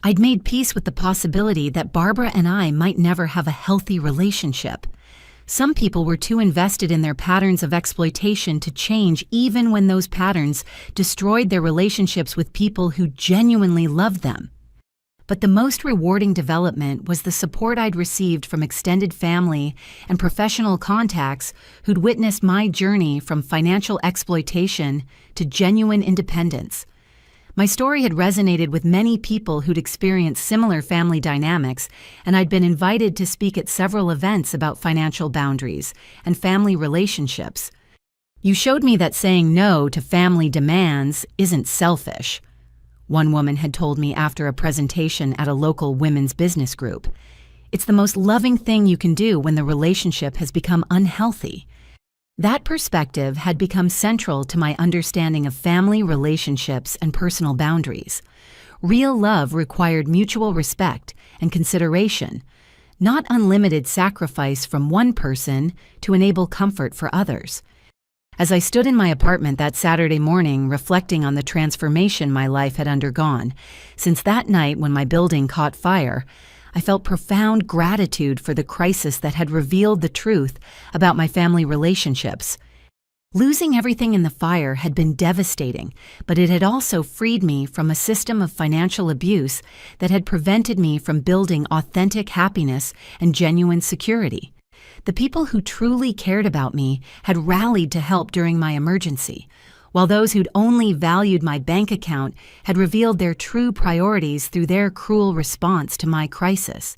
I'd made peace with the possibility that Barbara and I might never have a healthy relationship. Some people were too invested in their patterns of exploitation to change even when those patterns destroyed their relationships with people who genuinely loved them. But the most rewarding development was the support I'd received from extended family and professional contacts who'd witnessed my journey from financial exploitation to genuine independence. My story had resonated with many people who'd experienced similar family dynamics, and I'd been invited to speak at several events about financial boundaries and family relationships. "You showed me that saying no to family demands isn't selfish," one woman had told me after a presentation at a local women's business group. "It's the most loving thing you can do when the relationship has become unhealthy." That perspective had become central to my understanding of family relationships and personal boundaries. Real love required mutual respect and consideration, not unlimited sacrifice from one person to enable comfort for others. As I stood in my apartment that Saturday morning reflecting on the transformation my life had undergone, since that night when my building caught fire, I felt profound gratitude for the crisis that had revealed the truth about my family relationships. Losing everything in the fire had been devastating, but it had also freed me from a system of financial abuse that had prevented me from building authentic happiness and genuine security. The people who truly cared about me had rallied to help during my emergency, while those who'd only valued my bank account had revealed their true priorities through their cruel response to my crisis.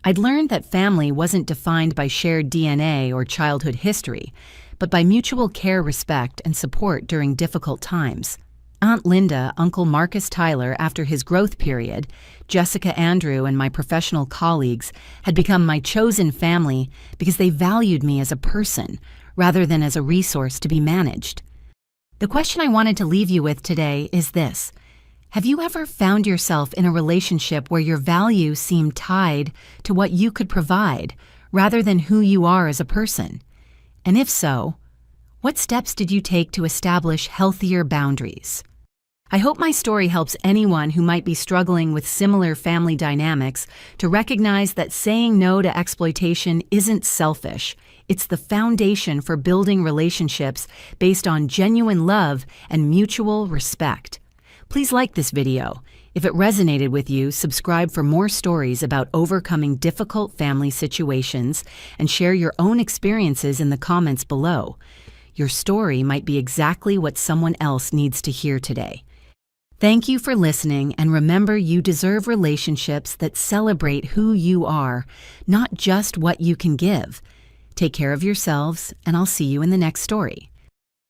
I'd learned that family wasn't defined by shared DNA or childhood history, but by mutual care, respect, and support during difficult times. Aunt Linda, Uncle Marcus Tyler after his growth period, Jessica Andrew, and my professional colleagues had become my chosen family because they valued me as a person rather than as a resource to be managed. The question I wanted to leave you with today is this. Have you ever found yourself in a relationship where your value seemed tied to what you could provide rather than who you are as a person? And if so, what steps did you take to establish healthier boundaries? I hope my story helps anyone who might be struggling with similar family dynamics to recognize that saying no to exploitation isn't selfish. It's the foundation for building relationships based on genuine love and mutual respect. Please like this video. If it resonated with you, subscribe for more stories about overcoming difficult family situations and share your own experiences in the comments below. Your story might be exactly what someone else needs to hear today. Thank you for listening, and remember, you deserve relationships that celebrate who you are, not just what you can give. Take care of yourselves, and I'll see you in the next story.